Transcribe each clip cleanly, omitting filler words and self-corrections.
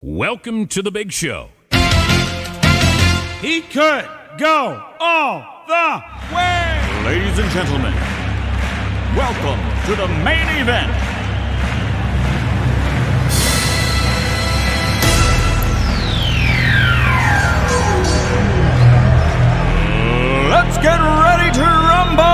Welcome to the big show. He could go all the way. Ladies and gentlemen, welcome to the main event. Let's get ready to rumble!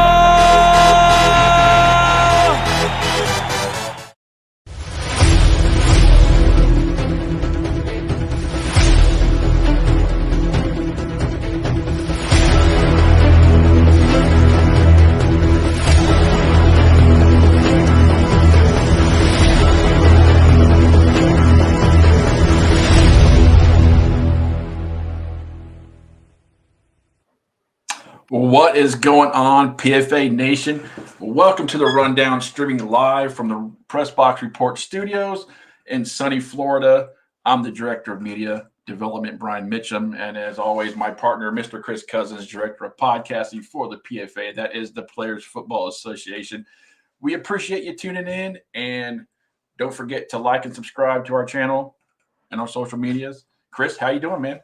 What is going on, PFA Nation? Welcome to the Rundown, streaming live from the Press Box Report studios in sunny Florida. I'm the Director of Media Development, Brian Mitchum, and as always, my partner, Mr. Chris Cousins, Director of Podcasting for the PFA. That is the Players Football Association. We appreciate you tuning in, and don't forget to like and subscribe to our channel and our social medias. Chris, how you doing, man?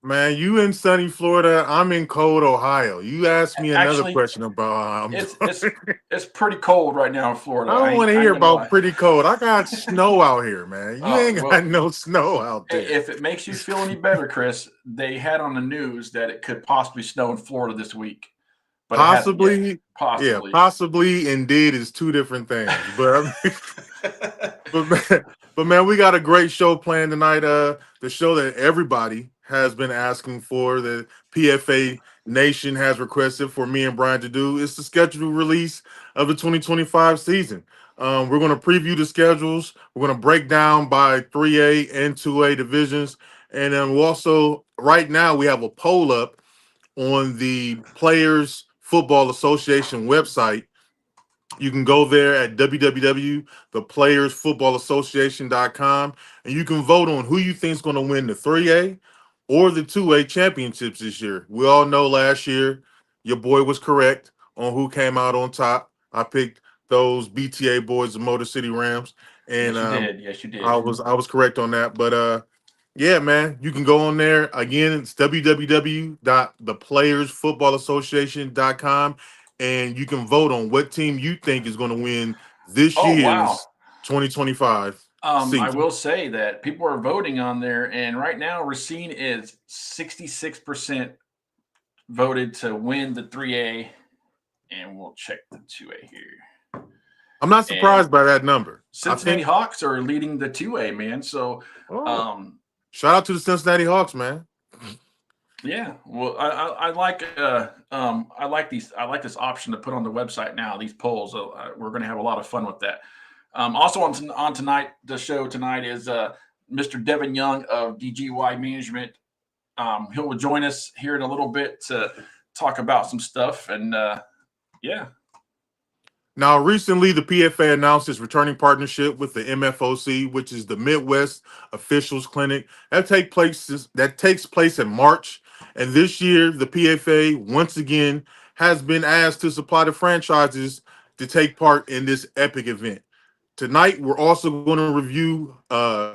Man, you in sunny Florida. I'm in cold Ohio. You asked me another question about it's pretty cold right now in Florida. I don't want to hear about pretty cold. I got snow out here, man. You ain't got no snow out there. If it makes you feel any better, Chris, they had on the news that it could possibly snow in Florida this week. But possibly. Yeah, possibly indeed is two different things. But but man, we got a great show planned tonight. The show that everybody has been asking for, the PFA Nation has requested for me and Brian to do. It's the scheduled release of the 2025 season. We're going to preview the schedules. We're going to break down by 3A and 2A divisions. And then we'll also, right now, we have a poll up on the Players Football Association website. You can go there at www.theplayersfootballassociation.com, and you can vote on who you think is going to win the 3A or the 2A championships this year. We all know last year your boy was correct on who came out on top. I picked those BTA boys, the Motor City Rams, and yes, you did. I was correct on that. But yeah, man, you can go on there again. It's www.theplayersfootballassociation.com, and you can vote on what team you think is going to win this year's 2025. I will say that people are voting on there, and right now Racine is 66% voted to win the 3A, and we'll check the 2A here. I'm not surprised by that number. Cincinnati Hawks are leading the 2A, man. So, shout out to the Cincinnati Hawks, man. Yeah, well, I like this option to put on the website now. These polls, we're going to have a lot of fun with that. Also on tonight, the show tonight is Mr. Devin Young of DGY Management. He will join us here in a little bit to talk about some stuff, and yeah. Now, recently, the PFA announced its returning partnership with the MFOC, which is the Midwest Officials Clinic. That takes place in March, and this year, the PFA once again has been asked to supply the franchises to take part in this epic event. Tonight, we're also going to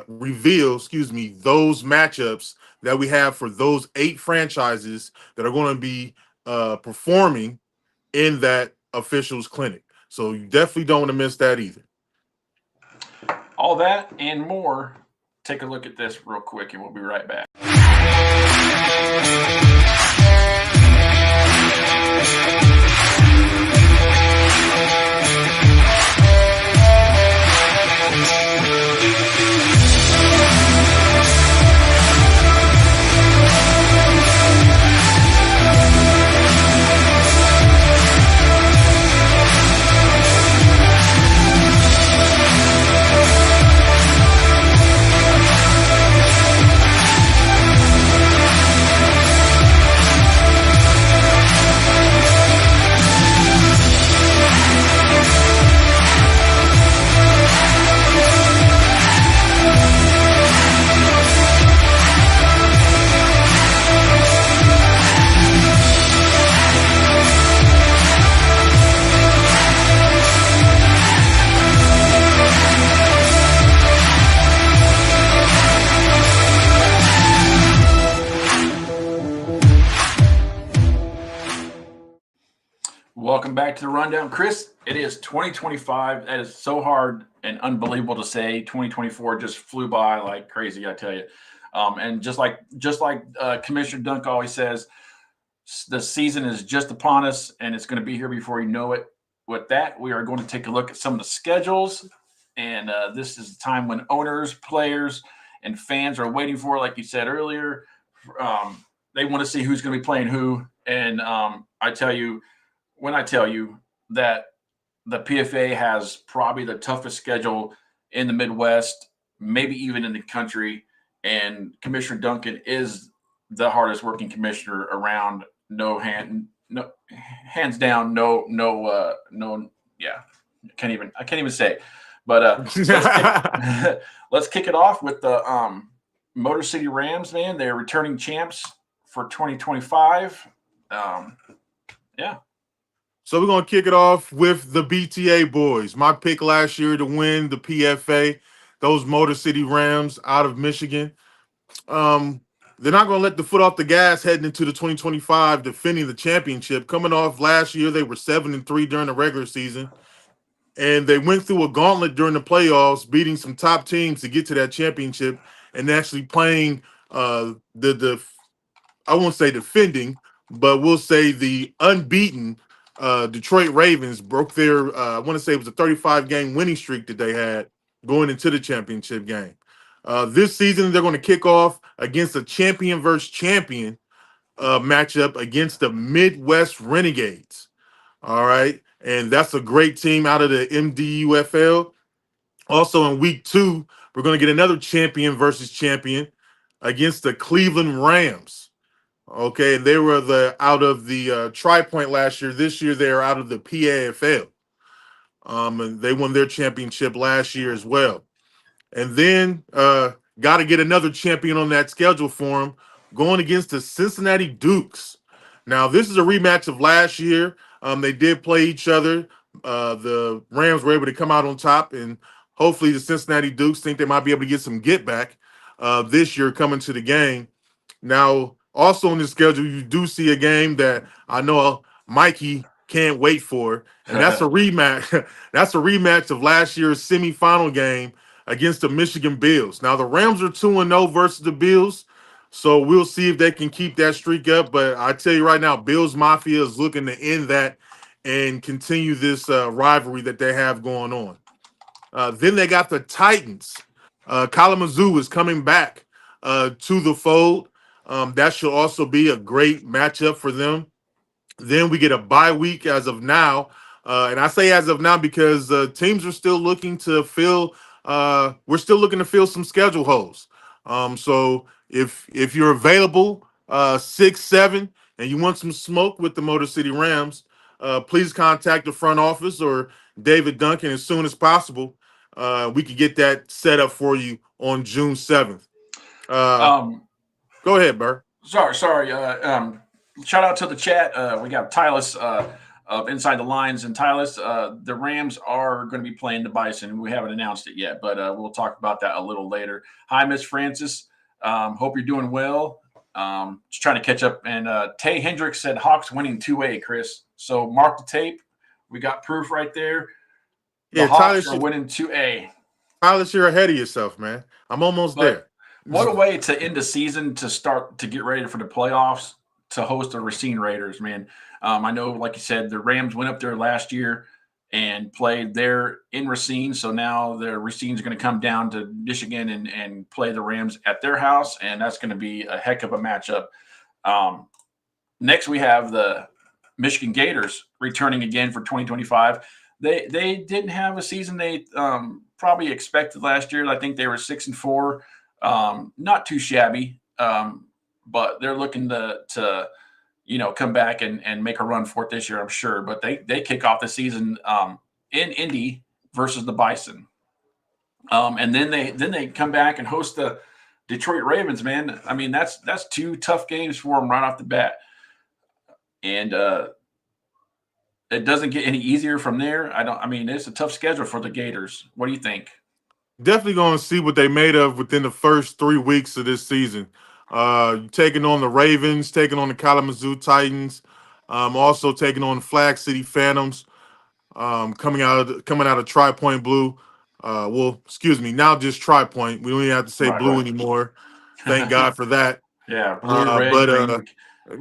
reveal those matchups that we have for those 8 franchises that are going to be performing in that officials clinic. So you definitely don't want to miss that either. All that and more. Take a look at this real quick, and we'll be right back. welcome back to the Rundown. Chris, it is 2025. That is so hard and unbelievable to say. 2024 just flew by like crazy, I tell you. And just like Commissioner Dunk always says, the season is just upon us, and it's going to be here before you know it. With that, we are going to take a look at some of the schedules, and this is the time when owners, players, and fans are waiting for, like you said earlier. They want to see who's going to be playing who, and I tell you that the PFA has probably the toughest schedule in the Midwest, maybe even in the country. And Commissioner Duncan is the hardest working commissioner around. Hands down, yeah. I can't even say. But let's kick it off with the Motor City Rams, man. They're returning champs for 2025. Yeah. So we're going to kick it off with the BTA boys. My pick last year to win the PFA, those Motor City Rams out of Michigan. They're not going to let the foot off the gas heading into the 2025 defending the championship. Coming off last year, they were 7-3 during the regular season. And they went through a gauntlet during the playoffs, beating some top teams to get to that championship and actually playing the I won't say defending, but we'll say the unbeaten Detroit Ravens broke their, I want to say it was a 35-game winning streak that they had going into the championship game. This season, they're going to kick off against a champion versus champion matchup against the Midwest Renegades. All right. And that's a great team out of the MDUFL. Also in week 2, we're going to get another champion versus champion against the Cleveland Rams. Okay, and they were out of the Tri-Point last year. This year they're out of the PAFL. And they won their championship last year as well. And then got to get another champion on that schedule for them, going against the Cincinnati Dukes. Now, this is a rematch of last year. They did play each other. The Rams were able to come out on top, and hopefully the Cincinnati Dukes think they might be able to get some get back this year coming to the game. Now, also on the schedule, you do see a game that I know Mikey can't wait for, and that's a rematch. That's a rematch of last year's semifinal game against the Michigan Bills. Now, the Rams are 2-0 versus the Bills, so we'll see if they can keep that streak up. But I tell you right now, Bills Mafia is looking to end that and continue this rivalry that they have going on. Then they got the Titans. Kalamazoo is coming back to the fold. That should also be a great matchup for them. Then we get a bye week as of now. And I say as of now because teams are still looking to fill we're still looking to fill some schedule holes. So if you're available 6-7 and you want some smoke with the Motor City Rams, please contact the front office or David Duncan as soon as possible. We could get that set up for you on June 7th. Go ahead, Burr. Sorry. Shout out to the chat. We got Tyler of Inside the Lines, and Tyler, the Rams are going to be playing the Bison. We haven't announced it yet, but we'll talk about that a little later. Hi, Miss Francis. Hope you're doing well. Just trying to catch up. And Tay Hendricks said Hawks winning 2A, Chris. So mark the tape. We got proof right there. The Hawks are winning 2A. Tyler, you're ahead of yourself, man. I'm almost there. What a way to end the season to start to get ready for the playoffs, to host the Racine Raiders, man. I know, like you said, the Rams went up there last year and played there in Racine. So now the Racine's going to come down to Michigan and play the Rams at their house, and that's going to be a heck of a matchup. Next, we have the Michigan Gators returning again for 2025. They didn't have a season they probably expected last year. I think they were 6-4. Not too shabby, but they're looking to come back and make a run for it this year, I'm sure. But they kick off the season in Indy versus the Bison, and then they come back and host the Detroit Ravens. Man, I mean that's 2 tough games for them right off the bat, and it doesn't get any easier from there. It's a tough schedule for the Gators. What do you think? Definitely going to see what they made of within the first 3 weeks of this season. Taking on the Ravens, taking on the Kalamazoo Titans. Also taking on Flag City Phantoms, coming out of Tri Point Blue. Well, excuse me, now just Tri Point. We don't even have to say blue Right. anymore. Thank God for that. Yeah, blue, red, But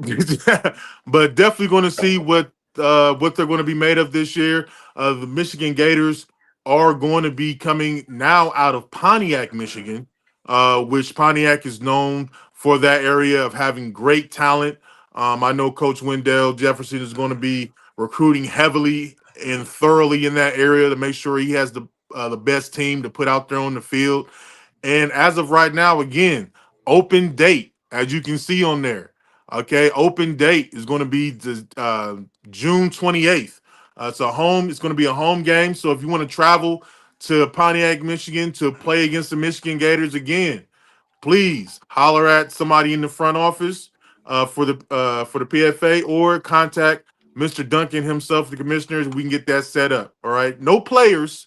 green. but definitely going to see what they're going to be made of this year. The Michigan Gators are going to be coming now out of Pontiac, Michigan, which Pontiac is known for that area of having great talent. I know Coach Wendell Jefferson is going to be recruiting heavily and thoroughly in that area to make sure he has the best team to put out there on the field. And as of right now, again, open date, as you can see on there. Okay, open date is going to be June 28th. It's going to be a home game. So if you want to travel to Pontiac, Michigan to play against the Michigan Gators again, please holler at somebody in the front office for the PFA or contact Mr. Duncan himself, the commissioners. We can get that set up. All right, no players,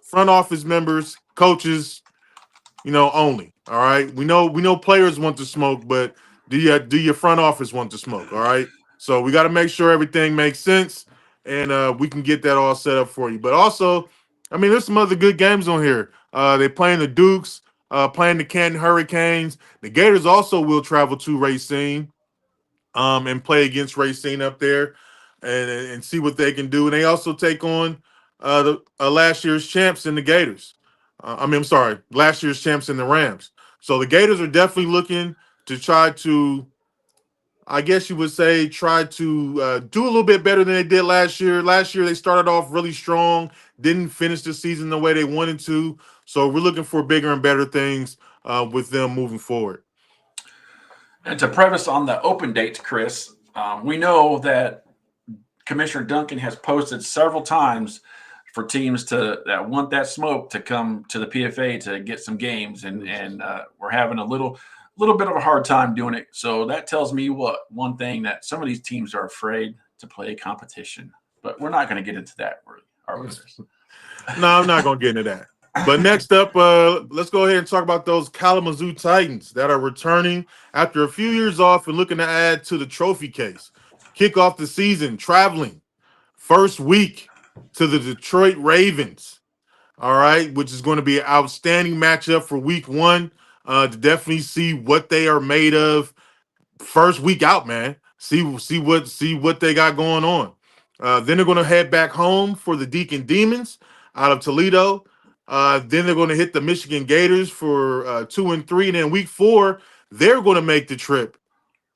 front office members, coaches, only. All right. We know players want to smoke, but do your front office want to smoke? All right. So we got to make sure everything makes sense, and we can get that all set up for you. But also, I mean, there's some other good games on here. They playing the Dukes, playing the Canton Hurricanes. The Gators also will travel to Racine, and play against Racine up there, and see what they can do. And they also take on the last year's champs in the Gators. I'm sorry, last year's champs in the Rams. So the Gators are definitely looking to try to, I guess you would say, try to do a little bit better than they did last year. Last year they started off really strong, didn't finish the season the way they wanted to. So we're looking for bigger and better things with them moving forward. And to preface on the open dates, Chris, we know that Commissioner Duncan has posted several times for teams that want that smoke to come to the PFA to get some games, and we're having a little bit of a hard time doing it. So that tells me one thing, that some of these teams are afraid to play competition. But we're not going to get into that, are we? No, I'm not going to get into that. But next up, let's go ahead and talk about those Kalamazoo Titans that are returning after a few years off and looking to add to the trophy case. Kick off the season traveling first week to the Detroit Ravens. All right, which is going to be an outstanding matchup for week one, to definitely see what they are made of first week out, man. See what they got going on. Then they're going to head back home for the Deacon Demons out of Toledo. Then they're going to hit the Michigan Gators for 2 and 3. And then week 4, they're going to make the trip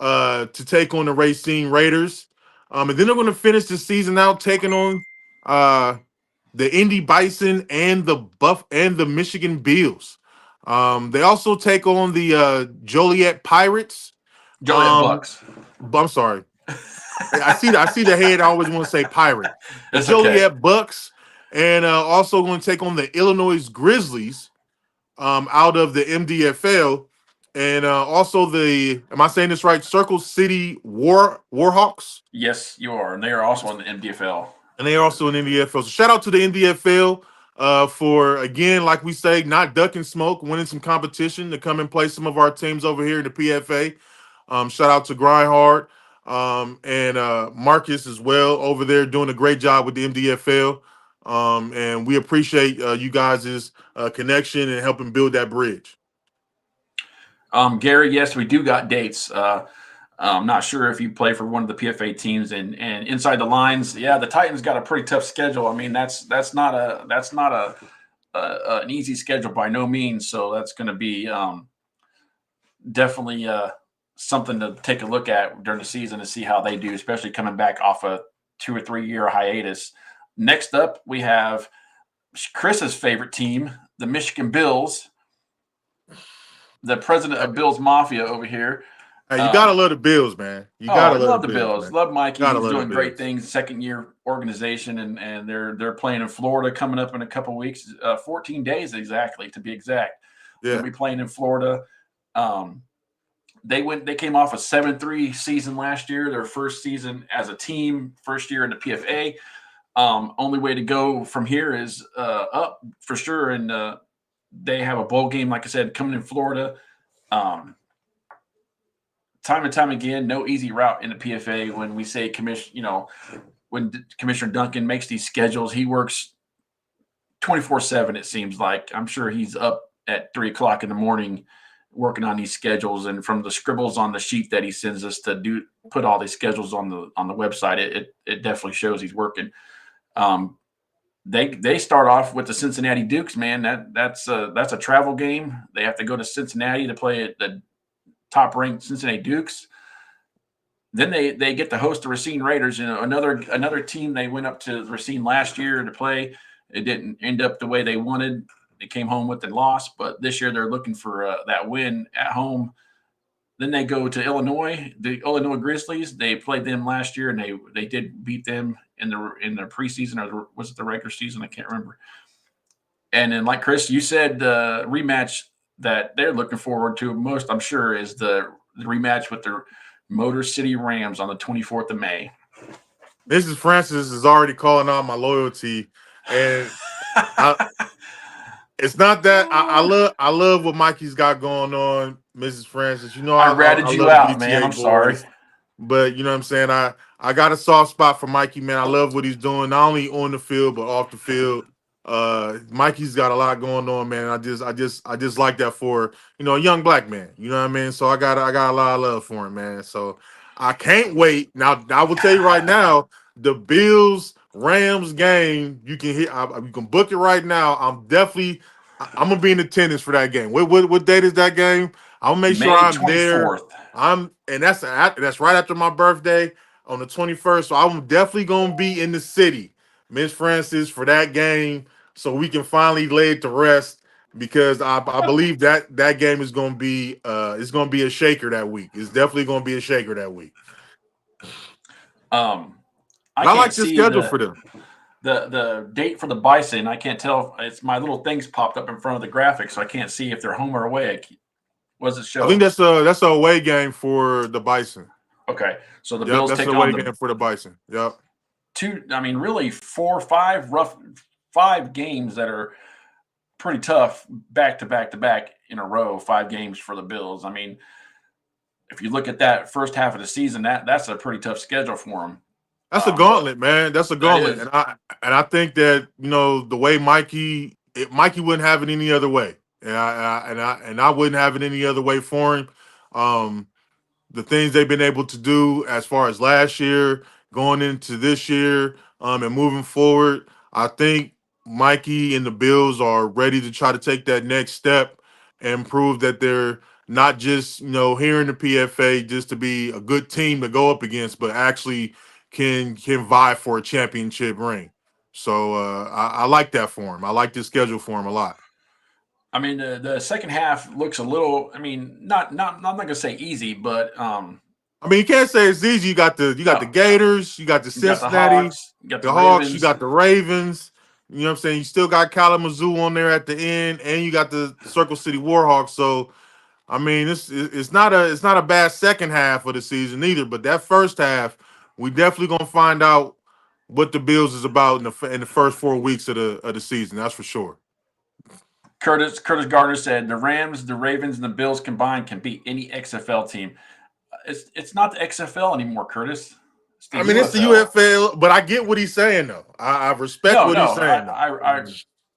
to take on the Racine Raiders. And then they're going to finish the season out taking on the Indy Bison and the Michigan Bills. They also take on the Joliet Pirates. Joliet Bucks. I'm sorry. I see the head. I always want to say Pirate. The Joliet Bucks, and also going to take on the Illinois Grizzlies out of the MDFL, and also am I saying this right? Circle City Warhawks. Yes, you are, and they are also in the MDFL. And they are also in the NDFL. So shout out to the NDFL for, again, like we say, not ducking smoke, winning some competition to come and play some of our teams over here in the PFA. Shout out to Grindhard and Marcus as well over there doing a great job with the MDFL. And we appreciate you guys' connection and helping build that bridge. Gary, yes, we do got dates. I'm not sure if you play for one of the PFA teams, and inside the lines, yeah, the Titans got a pretty tough schedule. I mean, that's not an easy schedule by no means. So that's going to be definitely something to take a look at during the season to see how they do, especially coming back off a 2 or 3 year hiatus. Next up, we have Chris's favorite team, the Michigan Bills. The president of Bills Mafia over here. Hey, you gotta love the Bills, man. You gotta love the Bills. Love Mikey. He's doing great Bills. things. Second-year organization, and they're playing in Florida coming up in a couple weeks. 14 days exactly, to be exact. Yeah, they'll be playing in Florida. They came off a 7-3 season last year. Their first season as a team, first year in the PFA. Only way to go from here is up for sure. And they have a bowl game, like I said, coming in Florida. time and time again, no easy route in the PFA. When we say when Commissioner Duncan makes these schedules, he works 24/7. It seems like I'm sure he's up at 3 o'clock in the morning working on these schedules, and from the scribbles on the sheet that he sends us to put all these schedules on the website, it definitely shows he's working. They start off with the Cincinnati Dukes, man. That's a travel game. They have to go to Cincinnati to play at the top ranked Cincinnati Dukes. Then they get to host the Racine Raiders, another team they went up to Racine last year to play. It didn't end up the way they wanted. They came home with the loss, but this year they're looking for that win at home. Then they go to Illinois, the Illinois Grizzlies. They played them last year, and they did beat them in the preseason, or was it the regular season? I can't remember. And then, like Chris, you said, the rematch that they're looking forward to most, I'm sure, is the rematch with the Motor City Rams on the 24th of May. Mrs. Francis is already calling out my loyalty, and it's not that I love what Mikey's got going on, Mrs. Francis. You know, I ratted you out, man. I'm sorry, but you know what I'm saying. I got a soft spot for Mikey, man. I love what he's doing, not only on the field but off the field. Mikey's got a lot going on, man. I just like that for a young black man. You know what I mean? So I got a lot of love for him, man. So I can't wait. Now I will tell you right now, the Bills Rams game, you can book it right now. I'm gonna be in attendance for that game. What date is that game? I'll make sure I'm 24th. there. That's right after my birthday on the 21st. So I'm definitely gonna be in the city, Miss Francis, for that game, so we can finally lay it to rest, because I believe that game is gonna be it's gonna be a shaker that week. It's definitely gonna be a shaker that week. I like the schedule for them. The date for the Bison, I can't tell. It's my little things popped up in front of the graphic, so I can't see if they're home or away. What does it show? I think that's a away game for the Bison. Okay, so the Bills take on away game for the Bison. Yep. Really 4 or 5 5 games that are pretty tough back to back in a row. 5 games for the Bills. I mean, if you look at that first half of the season, that's a pretty tough schedule for them. That's a gauntlet, man. That's a gauntlet, and I think that the way Mikey wouldn't have it any other way, and I wouldn't have it any other way for him. The things they've been able to do as far as last year, going into this year, and moving forward, I think Mikey and the Bills are ready to try to take that next step and prove that they're not just here in the PFA just to be a good team to go up against, but actually can vie for a championship ring. So I like that for him. I like this schedule for him a lot. I mean, the second half looks a little. I mean, I'm not gonna say easy, but I mean, you can't say it's easy. You got the Gators, you got the Cincinnati, you got the Hawks, you got the Ravens. You know what I'm saying? You still got Kalamazoo on there at the end, and you got the Circle City Warhawks. So I mean, it's not a bad second half of the season either. But that first half, we definitely gonna find out what the Bills is about in the first 4 weeks of the season. That's for sure. Curtis Gardner said the Rams, the Ravens, and the Bills combined can beat any XFL team. It's not the XFL anymore, Curtis. I mean, it's the UFL, but I get what he's saying, though. I respect what he's saying.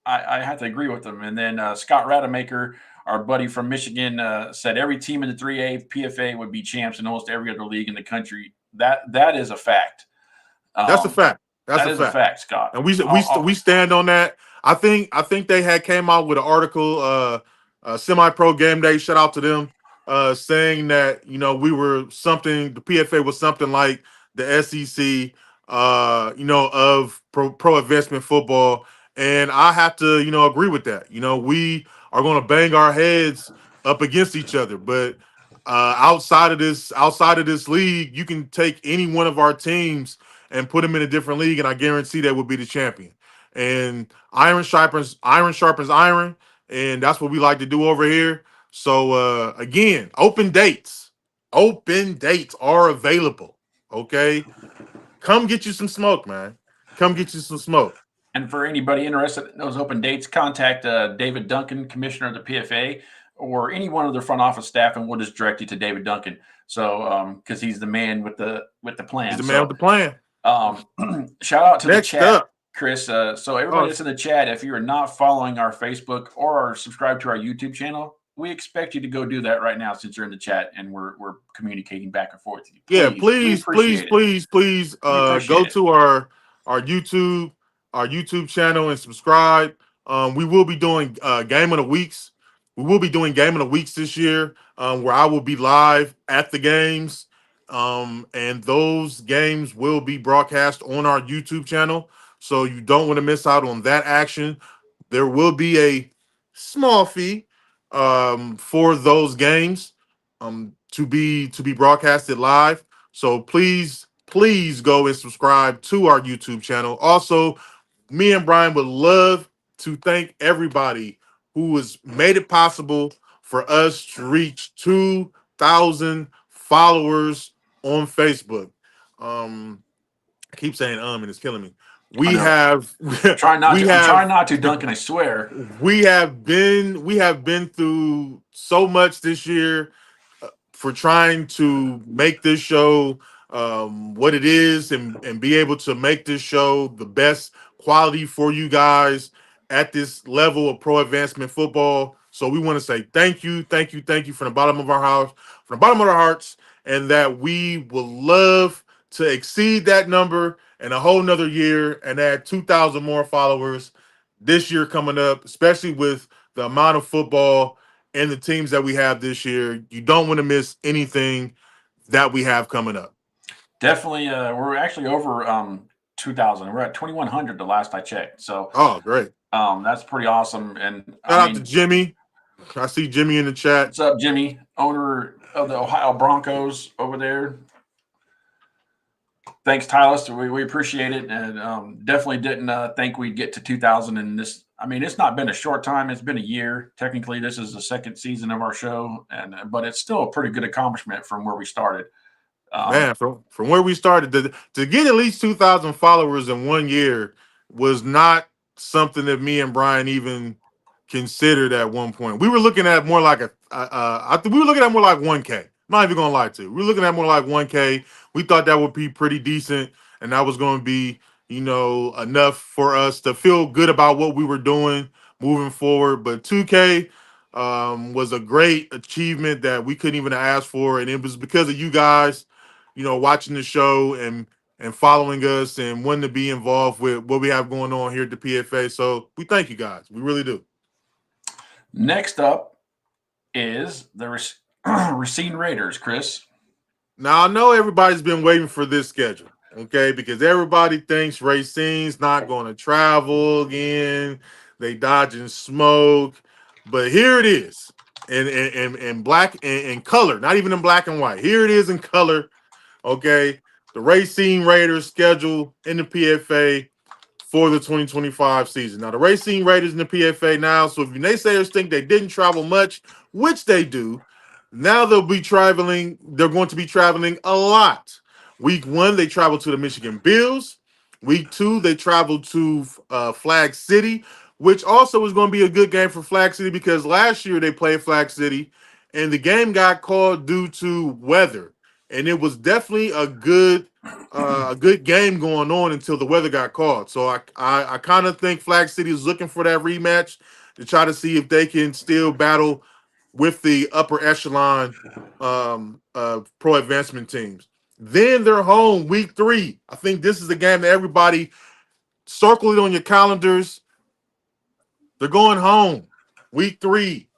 I have to agree with him. And then Scott Rademacher, our buddy from Michigan, said every team in the 3A PFA would be champs in almost every other league in the country. That is a fact. That's a fact. That is a fact, Scott. And we stand on that. I think they had came out with an article, Semi-Pro Game Day. Shout out to them, saying that we were something. The PFA was something like the SEC, of pro investment football, and I have to agree with that. We are going to bang our heads up against each other, but outside of this league, you can take any one of our teams and put them in a different league, and I guarantee they will be the champion. And iron sharpens iron, and that's what we like to do over here. So again, open dates are available. Okay, come get you some smoke, man. Come get you some smoke. And for anybody interested in those open dates, contact David Duncan, commissioner of the PFA, or any one of the front office staff, and we'll just direct you to David Duncan. So, because he's the man with the plan. He's the man with the plan. Shout out to Next the chat, up. Chris. So everybody that's in the chat, if you are not following our Facebook or are subscribed to our YouTube channel, we expect you to go do that right now since you're in the chat and we're communicating back and forth with you. Please, please go to our YouTube channel and subscribe. We will be doing Game of the Weeks. We will be doing Game of the Weeks this year, where I will be live at the games. And those games will be broadcast on our YouTube channel. So you don't want to miss out on that action. There will be a small fee for those games to be broadcasted live. So please go and subscribe to our YouTube channel. Also, me and Brian would love to thank everybody who has made it possible for us to reach 2,000 followers on Facebook. I keep saying and it's killing me. We have I'm trying not to, Duncan, I swear. We have been through so much this year for trying to make this show what it is and be able to make this show the best quality for you guys at this level of pro advancement football. So we want to say thank you from the bottom of our house, from the bottom of our hearts, and that we will love to exceed that number in a whole nother year and add 2,000 more followers this year coming up, especially with the amount of football and the teams that we have this year. You don't want to miss anything that we have coming up. Definitely. We're actually over 2,000. We're at 2,100 the last I checked. So, great. That's pretty awesome. And shout out to Jimmy. I see Jimmy in the chat. What's up, Jimmy? Owner of the Ohio Broncos over there. Thanks, Tyler. We appreciate it, and definitely didn't think we'd get to 2,000 in this. I mean, it's not been a short time; it's been a year. Technically, this is the second season of our show, but it's still a pretty good accomplishment from where we started. Man, from where we started, to get at least 2,000 followers in 1 year was not something that me and Brian even considered at one point. We were looking at more like we were looking at more like 1K. I'm not even gonna lie to you. We were looking at more like 1K. We thought that would be pretty decent, and that was going to be, enough for us to feel good about what we were doing moving forward. But 2K was a great achievement that we couldn't even ask for, and it was because of you guys, watching the show and following us and wanting to be involved with what we have going on here at the PFA. So we thank you guys. We really do. Next up is the Racine Raiders, Chris. Now, I know everybody's been waiting for this schedule, okay, because everybody thinks Racine's not going to travel again. They dodging smoke. But here it is in black and color, not even in black and white. Here it is in color, okay? The Racine Raiders schedule in the PFA for the 2025 season. Now, the Racine Raiders in the PFA now, so if you naysayers think they didn't travel much, which they do, now they'll be traveling. They're going to be traveling a lot. Week 1, they travel to the Michigan Bills. Week 2, they travel to Flag City, which also is going to be a good game for Flag City because last year they played Flag City and the game got called due to weather. And it was definitely a good game going on until the weather got called. So I kind of think Flag City is looking for that rematch to try to see if they can still battle with the upper echelon pro advancement teams. Then they're home week 3. I think this is the game that everybody circle it on your calendars. They're going home week 3.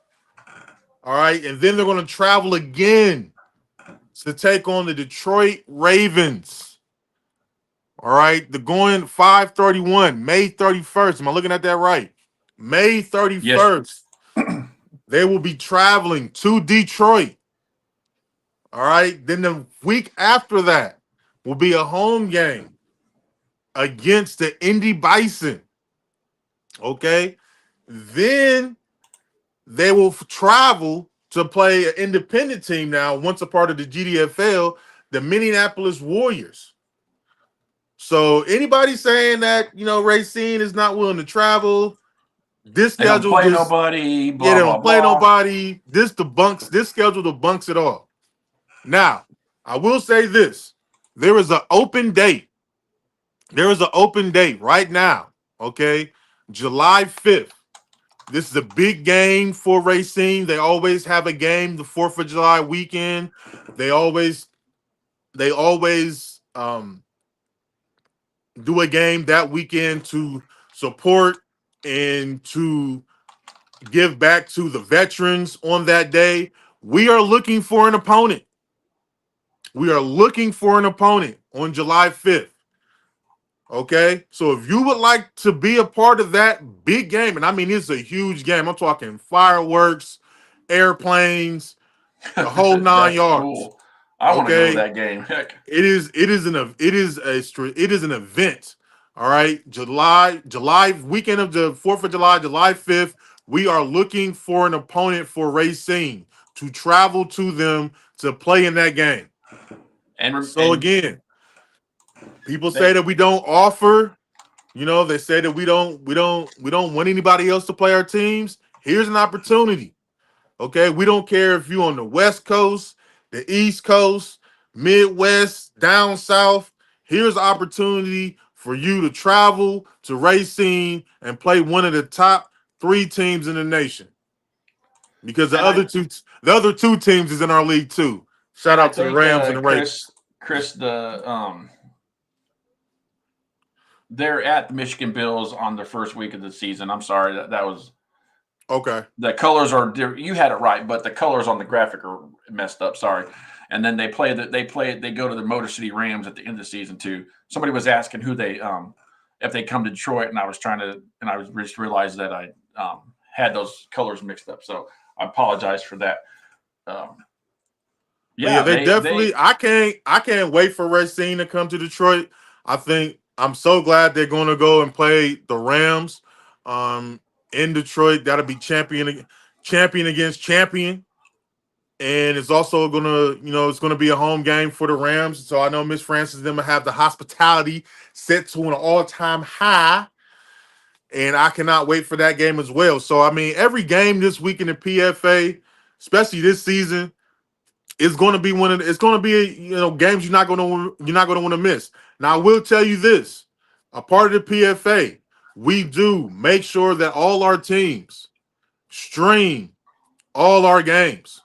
All right. And then they're going to travel again to take on the Detroit Ravens. All right. They're going 5/31, May 31st. Am I looking at that right? May 31st. Yes. They will be traveling to Detroit. All right. Then the week after that will be a home game against the Indy Bison. Okay. Then they will travel to play an independent team now, once a part of the GDFL, the Minneapolis Warriors. So anybody saying that, Racine is not willing to travel, This They don't schedule play just nobody. yeah, Blah they blah don't play blah. nobody. This debunks this schedule debunks it all. Now, I will say this: there is an open date. There is an open date right now. Okay, July 5th. This is a big game for Racine. They always have a game the 4th of July weekend. They always do a game that weekend to support and to give back to the veterans on that day. We are looking for an opponent. We are looking for an opponent on July 5th. Okay. So if you would like to be a part of that big game, and I mean, it's a huge game, I'm talking fireworks, airplanes, the whole nine That's yards. cool. I want to go to Okay. that game. Heck, It is an event. All right. July weekend of the 4th of July, July 5th. We are looking for an opponent for Racine to travel to them to play in that game. So and again, people say they, that we don't offer, they say that we don't want anybody else to play our teams. Here's an opportunity. Okay, we don't care if you're on the West Coast, the East Coast, Midwest, down south. Here's an opportunity for you to travel to Racine and play one of the top 3 teams in the nation. Because and the other two teams is in our league too. Shout I out to the think Rams and the Ravens. Chris they're at the Michigan Bills on the first week of the season. I'm sorry that was Okay. the colors are you had it right, but the colors on the graphic are messed up. Sorry. And then they go to the Motor City Rams at the end of the season too. Somebody was asking who they if they come to Detroit, and I was just realized that I had those colors mixed up. So I apologize for that. Um, But yeah, yeah, they they definitely. I can't wait for Racine to come to Detroit. I think I'm so glad they're going to go and play the Rams, in Detroit. That'll be champion against champion, and it's also it's gonna be a home game for the Rams. So I know Miss Francis and them will have the hospitality set to an all-time high, and I cannot wait for that game as well. So I mean, every game this week in the PFA, especially this season, it's going to be it's going to be games you're not going to want to miss. Now I will tell you this: a part of the PFA, we do make sure that all our teams stream all our games.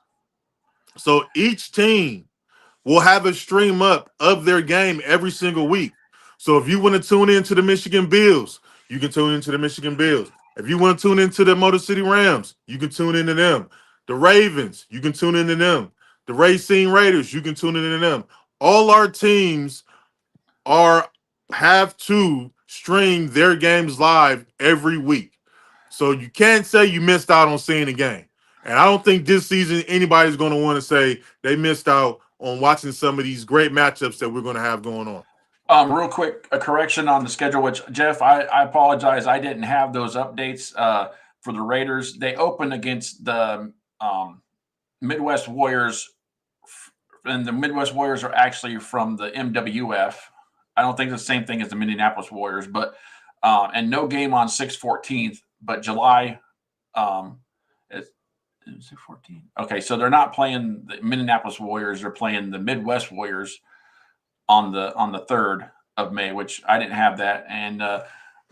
So each team will have a stream up of their game every single week. So if you want to tune into the Michigan Bills, you can tune into the Michigan Bills. If you want to tune into the Motor City Rams, you can tune into them. The Ravens, you can tune into them. The Racine Raiders, you can tune into them. All our teams have to stream their games live every week. So you can't say you missed out on seeing a game. And I don't think this season anybody's going to want to say they missed out on watching some of these great matchups that we're going to have going on. Real quick, a correction on the schedule, which Jeff, I apologize, I didn't have those updates for the Raiders. They open against the Midwest Warriors, and the Midwest Warriors are actually from the MWF. I don't think it's the same thing as the Minneapolis Warriors, but and no game on 6/14th, but July is 6/14. Okay, so they're not playing the Minneapolis Warriors; they're playing the Midwest Warriors on the 3rd of May, which I didn't have that, and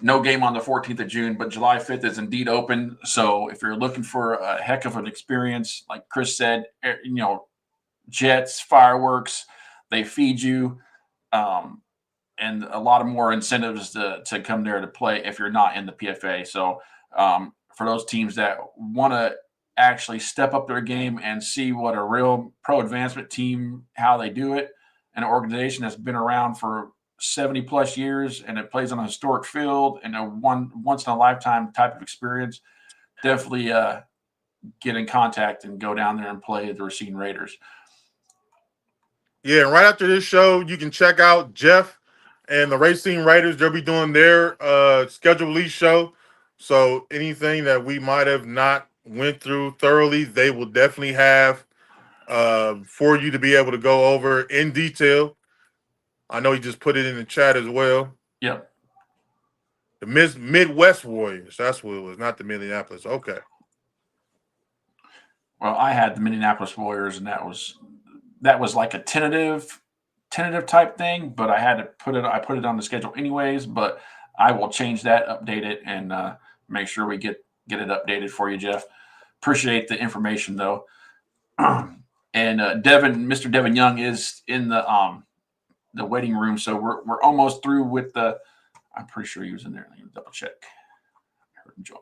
no game on the 14th of June. But July 5th is indeed open. So if you're looking for a heck of an experience, like Chris said, jets, fireworks, they feed you, and a lot of more incentives to come there to play if you're not in the PFA. So for those teams that want to actually step up their game and see what a real pro advancement team, how they do it, an organization that's been around for 70 plus years and it plays on a historic field and a once in a lifetime type of experience, definitely get in contact and go down there and play the Racine Raiders. Yeah, and right after this show, you can check out Jeff and the Racine Raiders. They'll be doing their schedule release show. So anything that we might have not went through thoroughly, they will definitely have for you to be able to go over in detail. I know he just put it in the chat as well. Yep. The Midwest Warriors. That's what it was, not the Minneapolis. Okay. Well, I had the Minneapolis Warriors, and that was like a tentative type thing, but I had to put it. I put it on the schedule anyways. But I will change that, update it, and make sure we get it updated for you, Jeff. Appreciate the information though. And Mr. Devin Young is in the waiting room, so we're almost through with the. I'm pretty sure he was in there. Let me double check.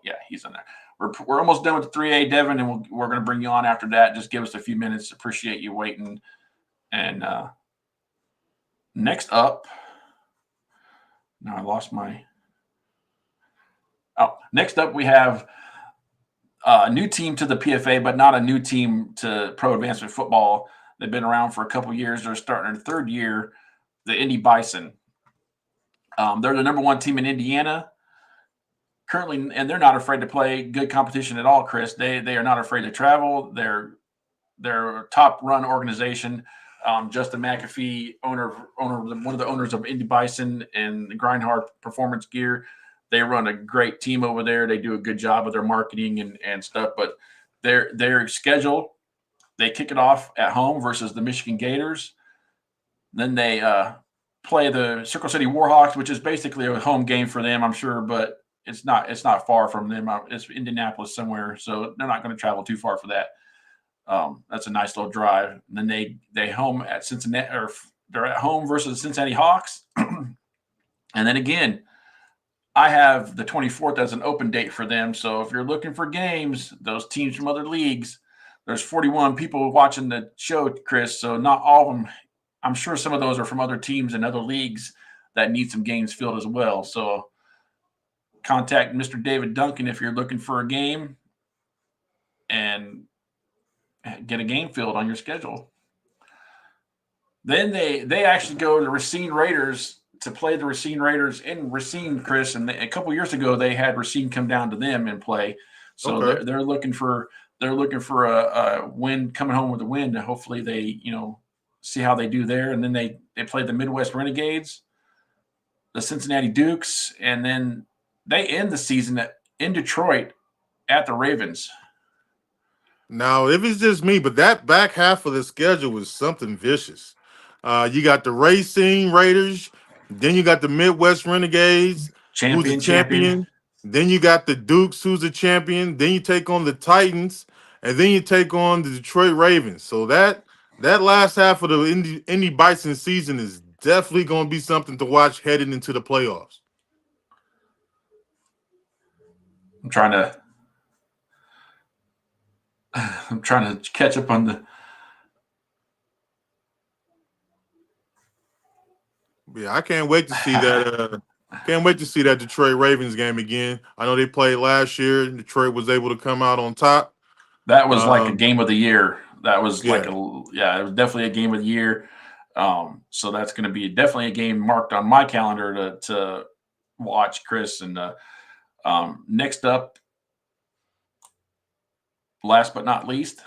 Yeah, he's in there. We're almost done with the 3A, Devin, and we're going to bring you on after that. Just give us a few minutes. Appreciate you waiting. And next up, now I lost my. Oh, next up we have a new team to the PFA, but not a new team to Pro Advancement Football. They've been around for a couple years. They're starting their third year. The Indy Bison. They're the number one team in Indiana currently, and they're not afraid to play good competition at all, Chris. They are not afraid to travel. They're a top-run organization. Justin McAfee, one of the owners of Indy Bison and Grindhard Performance Gear, they run a great team over there. They do a good job of their marketing and stuff. But their schedule, they kick it off at home versus the Michigan Gators. Then they play the Circle City Warhawks, which is basically a home game for them, I'm sure, but it's not far from them. It's Indianapolis somewhere, so they're not going to travel too far for that. That's a nice little drive. And then they home at Cincinnati, or they're at home versus the Cincinnati Hawks. And then again, I have the 24th as an open date for them. So if you're looking for games, those teams from other leagues, there's 41 people watching the show, Chris. So not all of them. I'm sure some of those are from other teams and other leagues that need some games filled as well. So contact Mr. David Duncan if you're looking for a game and get a game filled on your schedule. Then they actually go to the Racine Raiders to play the Racine Raiders in Racine, Chris. And a couple years ago, they had Racine come down to them and play. So okay. they're looking for a win, coming home with a win. And hopefully they see how they do there. And then they play the Midwest Renegades, the Cincinnati Dukes, and then they end the season in Detroit at the Ravens. Now, if it's just me, but that back half of the schedule was something vicious. You got the Racing Raiders, then you got the Midwest Renegades, who's the champion. Then you got the Dukes, who's the champion. Then you take on the Titans, and then you take on the Detroit Ravens. So that last half of the Indy Bison season is definitely going to be something to watch heading into the playoffs. I'm trying to catch up on the. Yeah, I can't wait to see that. Can't wait to see that Detroit Ravens game again. I know they played last year. Detroit was able to come out on top. That was like a game of the year. That was it was definitely a game of the year. So that's going to be definitely a game marked on my calendar to watch, Chris. And next up, last but not least,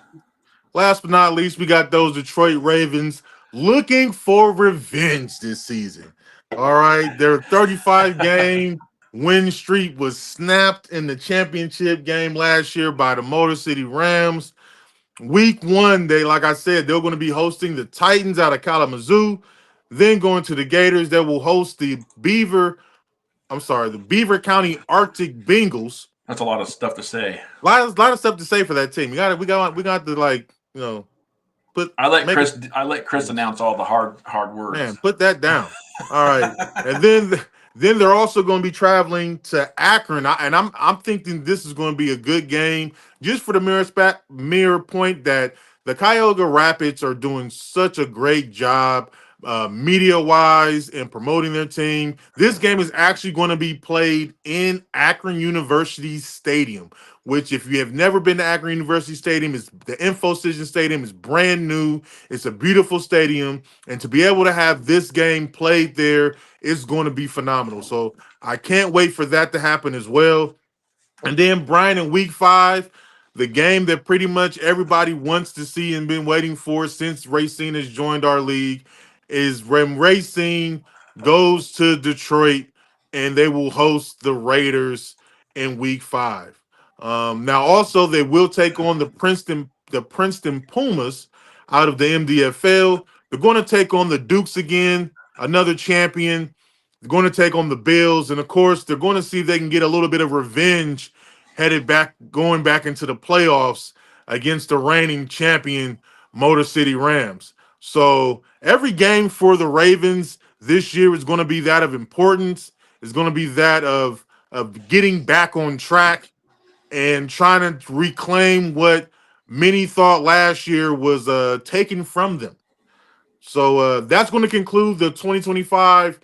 we got those Detroit Ravens looking for revenge this season. All right, their 35-game win streak was snapped in the championship game last year by the Motor City Rams. Week 1, they're going to be hosting the Titans out of Kalamazoo, then going to the Gators that will host the Beaver County Arctic Bengals. That's a lot of stuff to say. A lot of stuff to say for that team. We got to I let Chris announce all the hard words. Man, put that down. All right. And then they're also going to be traveling to Akron. I'm thinking this is going to be a good game just for the mere point that the Cuyahoga Rapids are doing such a great job media-wise in promoting their team. This game is actually going to be played in Akron University Stadium, which if you have never been to Akron University Stadium, is the InfoCision Stadium is brand new. It's a beautiful stadium. And to be able to have this game played there is going to be phenomenal. So I can't wait for that to happen as well. And then, Brian, in week 5, the game that pretty much everybody wants to see and been waiting for since Racine has joined our league is when Racine goes to Detroit and they will host the Raiders in Week 5. Now, also, they will take on the Princeton Pumas out of the MDFL. They're going to take on the Dukes again, another champion. They're going to take on the Bills, and of course, they're going to see if they can get a little bit of revenge going back into the playoffs against the reigning champion Motor City Rams. So every game for the Ravens this year is going to be that of importance. It's going to be that of getting back on track and trying to reclaim what many thought last year was taken from them. So that's going to conclude the 2025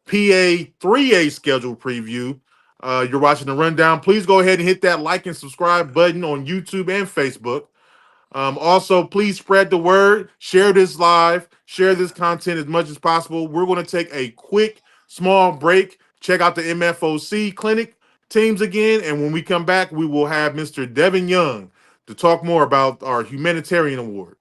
PA 3A schedule preview. You're watching the rundown. Please go ahead and hit that like and subscribe button on YouTube and Facebook. Also, please spread the word, share this live, share this content as much as possible. We're going to take a quick, small break, check out the MFOC clinic teams again, and when we come back, we will have Mr. Devin Young to talk more about our humanitarian award.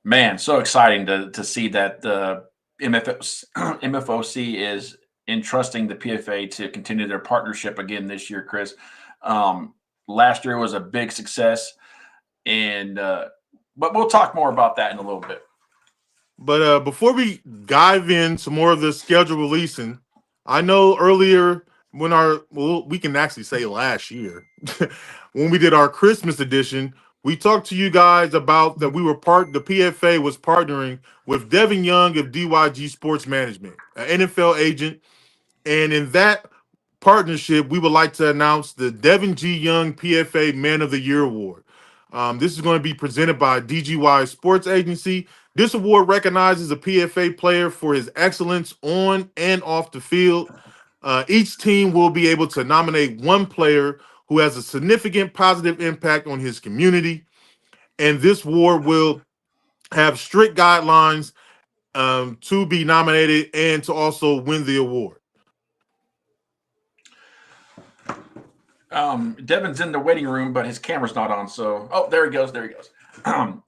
Man, so exciting to see that the MFOC is entrusting the PFA to continue their partnership again this year, Chris. Last year was a big success, and but we'll talk more about that in a little bit. But before we dive into more of the schedule releasing, I know earlier when we can actually say last year, when we did our Christmas edition, we talked to you guys about that the PFA was partnering with Devin Young of DYG Sports Management, an NFL agent. And in that partnership, we would like to announce the Devin G. Young PFA Man of the Year Award. This is going to be presented by DGY Sports Agency. This award recognizes a PFA player for his excellence on and off the field. Each team will be able to nominate one player who has a significant positive impact on his community. And this award will have strict guidelines to be nominated and to also win the award. Devin's in the waiting room, but his camera's not on. So, there he goes. There he goes.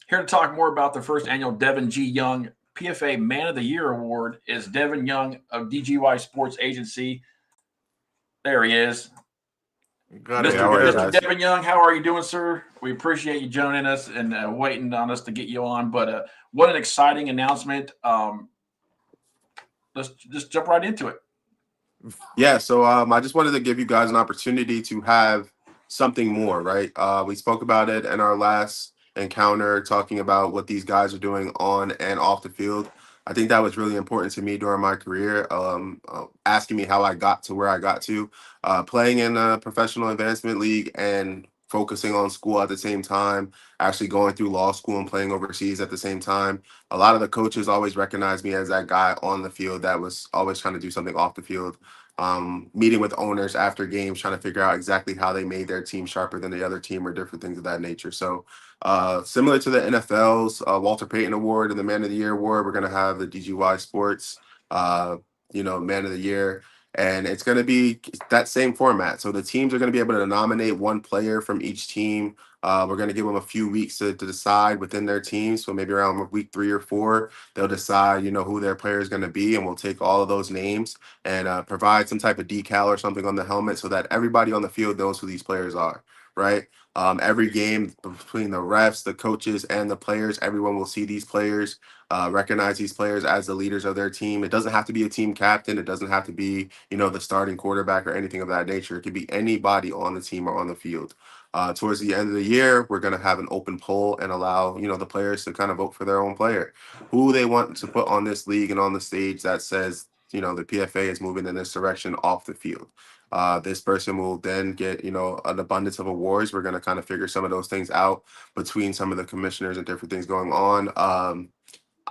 Here to talk more about the first annual Devin G. Young PFA Man of the Year Award is Devin Young of DGY Sports Agency. There he is. Mr. Devin Young, how are you doing, sir? We appreciate you joining us and waiting on us to get you on. But what an exciting announcement. Let's just jump right into it. Yeah, so I just wanted to give you guys an opportunity to have something more, right? We spoke about it in our last encounter, talking about what these guys are doing on and off the field. I think that was really important to me during my career, asking me how I got to where I got to, playing in a professional advancement league and focusing on school at the same time, actually going through law school and playing overseas at the same time. A lot of the coaches always recognized me as that guy on the field that was always trying to do something off the field. Meeting with owners after games, trying to figure out exactly how they made their team sharper than the other team or different things of that nature. So similar to the NFL's Walter Payton Award and the Man of the Year Award, we're going to have the DGY Sports, Man of the Year. And it's going to be that same format. So the teams are going to be able to nominate one player from each team. We're going to give them a few weeks to decide within their team. So maybe around week 3 or 4, they'll decide, who their player is going to be. And we'll take all of those names and provide some type of decal or something on the helmet so that everybody on the field knows who these players are. right? Every game between the refs, the coaches, and the players, everyone will see these players, recognize these players as the leaders of their team. It doesn't have to be a team captain. It doesn't have to be, the starting quarterback or anything of that nature. It could be anybody on the team or on the field. Towards the end of the year, we're going to have an open poll and allow, the players to kind of vote for their own player, who they want to put on this league and on the stage that says, the PFA is moving in this direction off the field. This person will then get, an abundance of awards. We're going to kind of figure some of those things out between some of the commissioners and different things going on.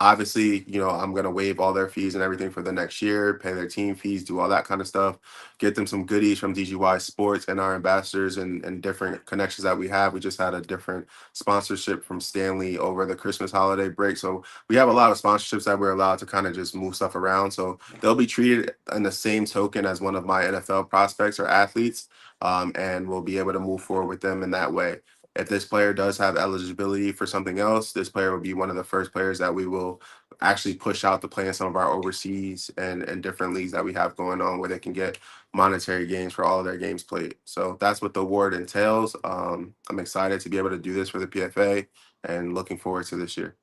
Obviously, I'm going to waive all their fees and everything for the next year, pay their team fees, do all that kind of stuff, get them some goodies from DGY Sports and our ambassadors and different connections that we have. We just had a different sponsorship from Stanley over the Christmas holiday break. So we have a lot of sponsorships that we're allowed to kind of just move stuff around. So they'll be treated in the same token as one of my NFL prospects or athletes, and we'll be able to move forward with them in that way. If this player does have eligibility for something else, this player will be one of the first players that we will actually push out to play in some of our overseas and different leagues that we have going on where they can get monetary gains for all of their games played. So that's what the award entails. I'm excited to be able to do this for the PFA and looking forward to this year.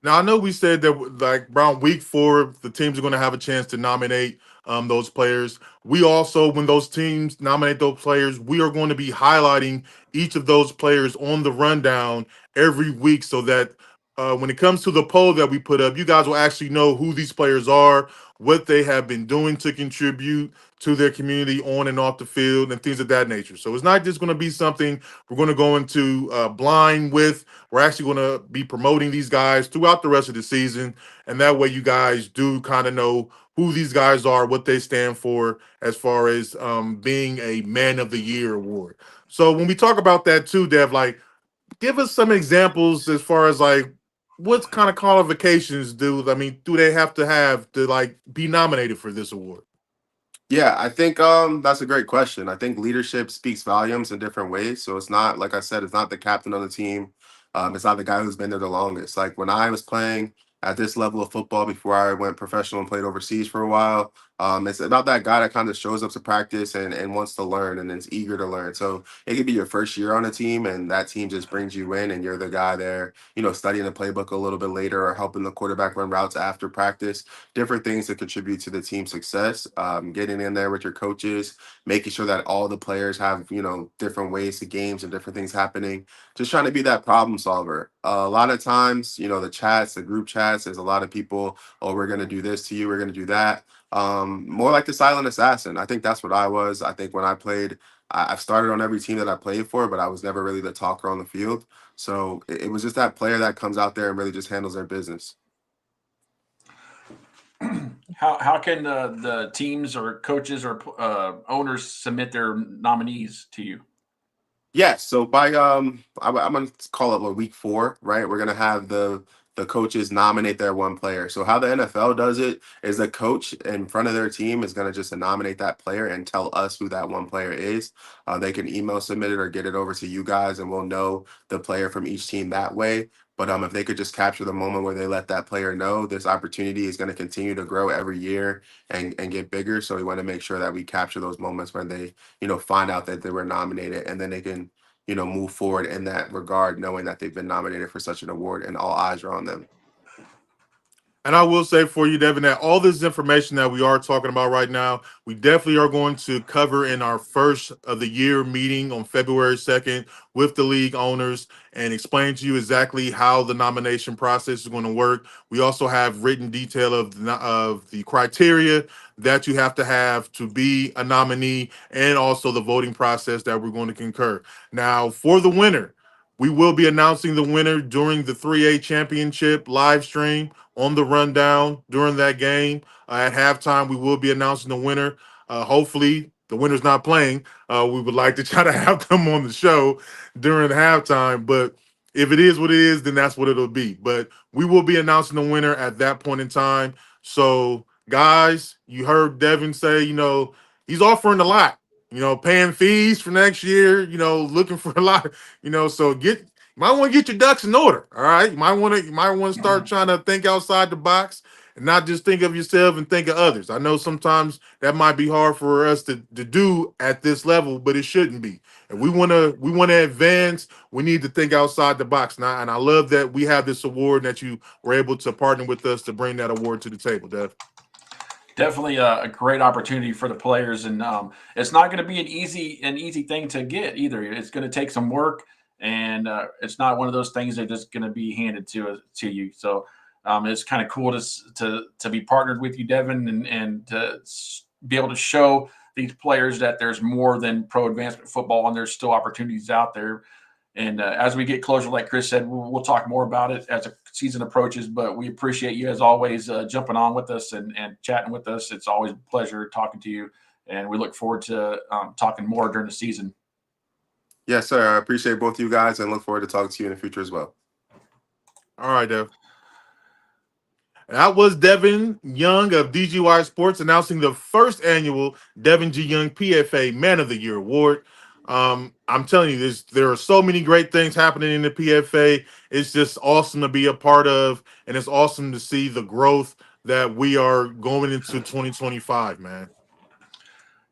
Now, I know we said that like around week 4, the teams are going to have a chance to nominate those players. We also, when those teams nominate those players, we are going to be highlighting each of those players on the rundown every week so that when it comes to the poll that we put up, you guys will actually know who these players are, what they have been doing to contribute to their community on and off the field and things of that nature. So it's not just going to be something we're going to go into blind with. We're actually going to be promoting these guys throughout the rest of the season. And that way you guys do kind of know who these guys are, what they stand for as far as being a Man of the Year award. So when we talk about that too, Dev, like give us some examples as far as like what kind of qualifications do they have to like be nominated for this award? Yeah, I think that's a great question. I think leadership speaks volumes in different ways. So it's not, like I said, it's not the captain on the team. It's not the guy who's been there the longest. Like when I was playing at this level of football before I went professional and played overseas for a while, it's about that guy that kind of shows up to practice and wants to learn and is eager to learn. So it could be your first year on a team and that team just brings you in and you're the guy there, studying the playbook a little bit later or helping the quarterback run routes after practice, different things that contribute to the team's success. Getting in there with your coaches, making sure that all the players have, different ways to games and different things happening. Just trying to be that problem solver. A lot of times, the chats, the group chats, there's a lot of people, oh, we're going to do this to you, we're going to do that. More like the silent assassin. I think that's what I was. I think when I played, I've started on every team that I played for, but I was never really the talker on the field. So it was just that player that comes out there and really just handles their business. How can the teams or coaches or owners submit their nominees to you? Yes. So by I'm gonna call it week 4, right? We're gonna have the coaches nominate their one player. So how the NFL does it is the coach in front of their team is gonna just nominate that player and tell us who that one player is. They can email submit it or get it over to you guys, and we'll know the player from each team that way. But if they could just capture the moment where they let that player know, this opportunity is going to continue to grow every year and get bigger. So we want to make sure that we capture those moments when they, find out that they were nominated, and then they can, move forward in that regard, knowing that they've been nominated for such an award and all eyes are on them. And I will say for you, Devin, that all this information that we are talking about right now, we definitely are going to cover in our first of the year meeting on February 2nd with the league owners and explain to you exactly how the nomination process is going to work. We also have written detail of the criteria that you have to be a nominee and also the voting process that we're going to concur. Now, for the winner, we will be announcing the winner during the 3A championship live stream on the rundown during that game. At halftime, we will be announcing the winner. Hopefully, the winner's not playing. We would like to try to have them on the show during the halftime. But if it is what it is, then that's what it'll be. But we will be announcing the winner at that point in time. So, guys, you heard Devin say, he's offering a lot. Paying fees for next year, looking for a lot, so you might want to get your ducks in order. All right. You might want to start trying to think outside the box and not just think of yourself and think of others. I know sometimes that might be hard for us to do at this level, but it shouldn't be. And we wanna advance, we need to think outside the box. And I love that we have this award and that you were able to partner with us to bring that award to the table, Dev. Definitely a great opportunity for the players, and it's not going to be an easy thing to get either. It's going to take some work, and it's not one of those things that are just going to be handed to you. So it's kind of cool to be partnered with you, Devin, and to be able to show these players that there's more than pro advancement football, and there's still opportunities out there. And as we get closer, like Chris said, we'll talk more about it as the season approaches. But we appreciate you, as always, jumping on with us and chatting with us. It's always a pleasure talking to you. And we look forward to talking more during the season. Yes, sir. I appreciate both you guys and look forward to talking to you in the future as well. All right, Dev. That was Devin Young of DGY Sports announcing the first annual Devin G. Young PFA Man of the Year Award. I'm telling you, there are so many great things happening in the PFA. It's just awesome to be a part of, and it's awesome to see the growth that we are going into 2025, man.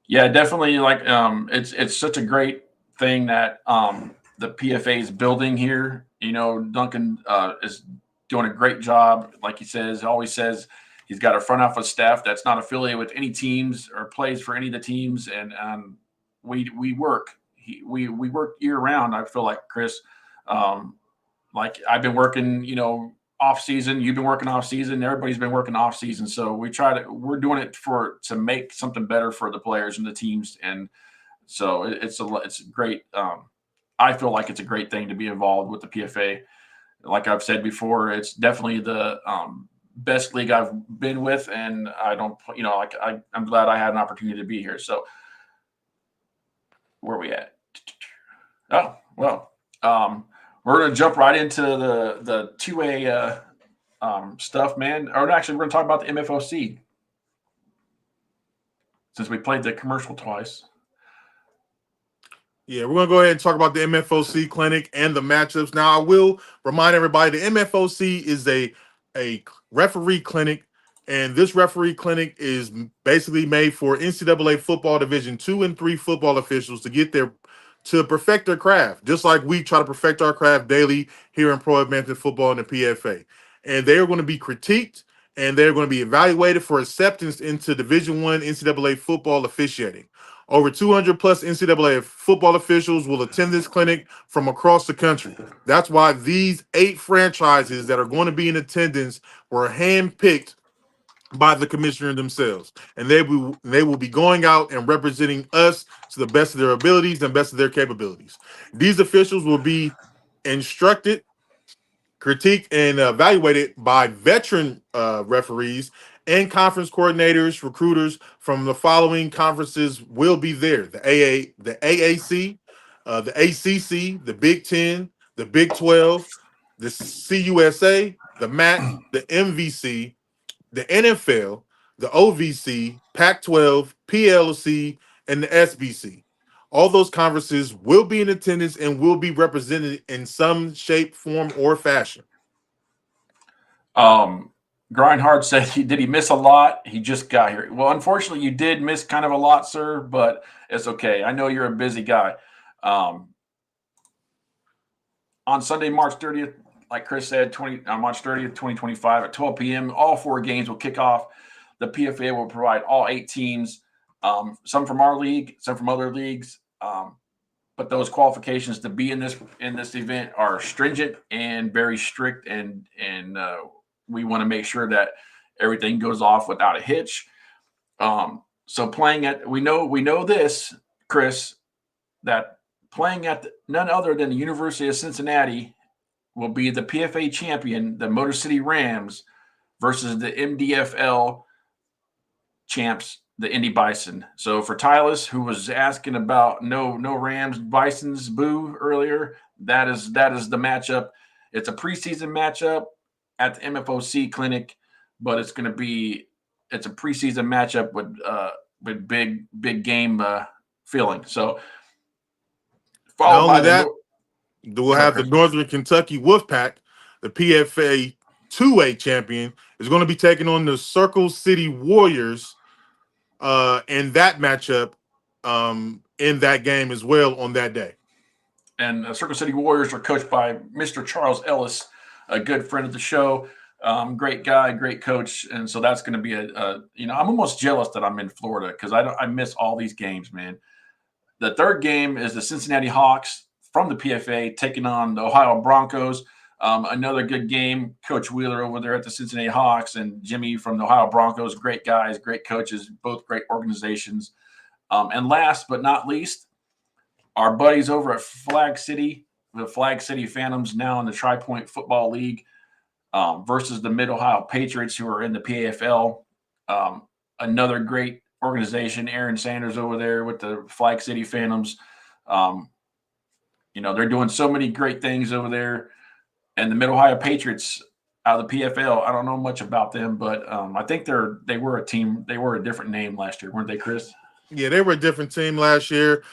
Yeah, definitely. Like it's such a great thing that the PFA is building here. You know, Duncan is doing a great job. Like he always says, he's got a front office staff that's not affiliated with any teams or plays for any of the teams, and we work. We work year round. I feel like, Chris, like I've been working, off season. You've been working off season. Everybody's been working off season. So we're doing it to make something better for the players and the teams. And so it's great. I feel like it's a great thing to be involved with the PFA. Like I've said before, it's definitely the best league I've been with, and I'm glad I had an opportunity to be here. So where are we at? Oh, well, we're going to jump right into the 2A stuff, man. Or actually, we're going to talk about the MFOC since we played the commercial twice. Yeah, we're going to go ahead and talk about the MFOC clinic and the matchups. Now, I will remind everybody the MFOC is a referee clinic, and this referee clinic is basically made for NCAA football Division 2 and 3 football officials to perfect their craft, just like we try to perfect our craft daily here in pro advancement football and the PFA. And they are going to be critiqued, and they're going to be evaluated for acceptance into Division I NCAA football officiating. Over 200 plus NCAA football officials will attend this clinic from across the country. That's why these 8 franchises that are going to be in attendance were handpicked by the commissioner themselves, and they will be going out and representing us to the best of their abilities and best of their capabilities. These officials will be instructed, critiqued, and evaluated by veteran referees and conference coordinators, recruiters from the following conferences will be there: the AAC, the ACC, the Big 10, the Big 12, the CUSA, the MAC, the MVC, the NFL, the OVC, Pac-12, PLC, and the SBC. All those conferences will be in attendance and will be represented in some shape, form, or fashion. Grindhard said did he miss a lot? He just got here. Well, unfortunately, you did miss kind of a lot, sir, but it's okay. I know you're a busy guy. On Sunday, March 30th, like Chris said, on March 30th, 2025 at 12 p.m., all 4 games will kick off. The PFA will provide all 8 teams, some from our league, some from other leagues. But those qualifications to be in this event are stringent and very strict, and we want to make sure that everything goes off without a hitch. So we know this, Chris, that playing at none other than the University of Cincinnati will be the PFA champion, the Motor City Rams, versus the MDFL champs, the Indy Bison. So for Tyler, who was asking about no Rams Bisons boo earlier, that is the matchup. It's a preseason matchup at the MFOC clinic, but it's a preseason matchup with big game feeling. So not only that, we'll have the Northern Kentucky Wolfpack, the PFA 2A champion, is going to be taking on the Circle City Warriors in that matchup in that game as well on that day. And Circle City Warriors are coached by Mr. Charles Ellis, a good friend of the show. Great guy, great coach, and so that's going to be I'm almost jealous that I'm in Florida because I miss all these games, man. The third game is the Cincinnati Hawks from the PFA taking on the Ohio Broncos. Another good game. Coach Wheeler over there at the Cincinnati Hawks and Jimmy from the Ohio Broncos, great guys, great coaches, both great organizations. And last but not least, our buddies over at Flag City, the Flag City Phantoms, now in the Tri-Point Football League, versus the Mid-Ohio Patriots, who are in the PAFL. Another great organization, Aaron Sanders over there with the Flag City Phantoms. They're doing so many great things over there. And the Mid-Ohio Patriots out of the PFL, I don't know much about them, but I think they were a team. They were a different name last year, weren't they, Chris? Yeah, they were a different team last year.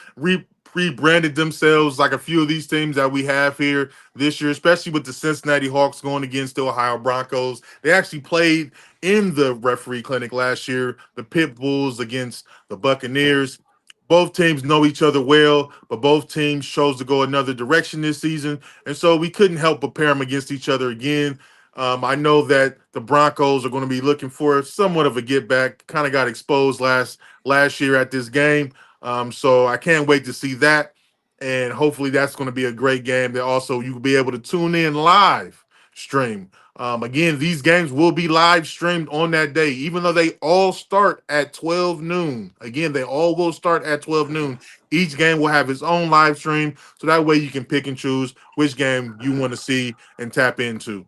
Rebranded themselves like a few of these teams that we have here this year, especially with the Cincinnati Hawks going against the Ohio Broncos. They actually played in the referee clinic last year, the Pit Bulls against the Buccaneers. Both teams know each other well, but both teams chose to go another direction this season, and so we couldn't help but pair them against each other again. I know that the Broncos are going to be looking for somewhat of a get back. Kind of got exposed last year at this game. So I can't wait to see that. And hopefully that's going to be a great game that also you will be able to tune in live stream. Again, these games will be live streamed on that day, even though they all start at 12 noon. Again, they all will start at 12 noon. Each game will have its own live stream. So that way you can pick and choose which game you want to see and tap into.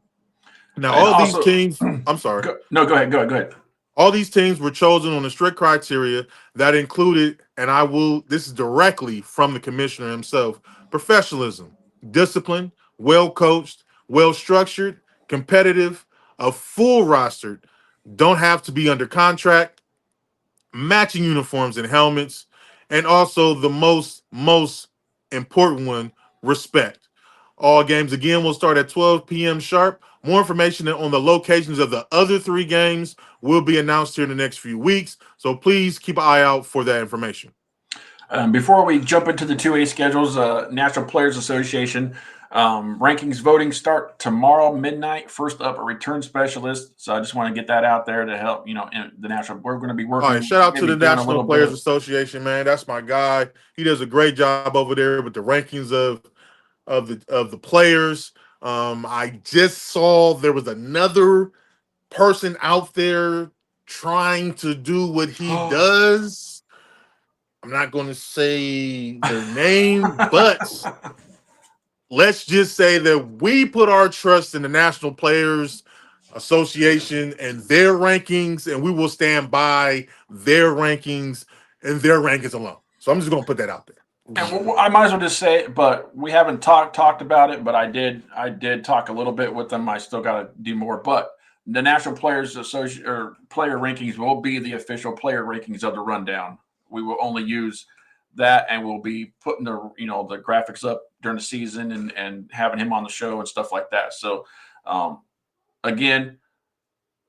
Now, And all these also, teams, I'm sorry. go ahead. All these teams were chosen on a strict criteria that included, and this is directly from the commissioner himself, professionalism, discipline, well coached, well structured, competitive, a full roster, don't have to be under contract, matching uniforms and helmets, and also the most important one, respect. All games again will start at 12 p.m. sharp. More information on the locations of the other 3 games will be announced here in the next few weeks. So please keep an eye out for that information. Before we jump into the 2A schedules, National Players Association rankings voting start tomorrow midnight. First up, a return specialist. So I just want to get that out there to help, in the national. We're going to be working. All right, shout out to the National Players Association, man. That's my guy. He does a great job over there with the rankings of the players. I just saw there was another person out there trying to do what he does. I'm not going to say their name, but let's just say that we put our trust in the National Players Association and their rankings, and we will stand by their rankings and their rankings alone. So I'm just going to put that out there. And I might as well just say it, but we haven't talked about it. But I did talk a little bit with them. I still got to do more. But the National Players Association or player rankings will be the official player rankings of the rundown. We will only use that, and we'll be putting the graphics up during the season and having him on the show and stuff like that. So, again,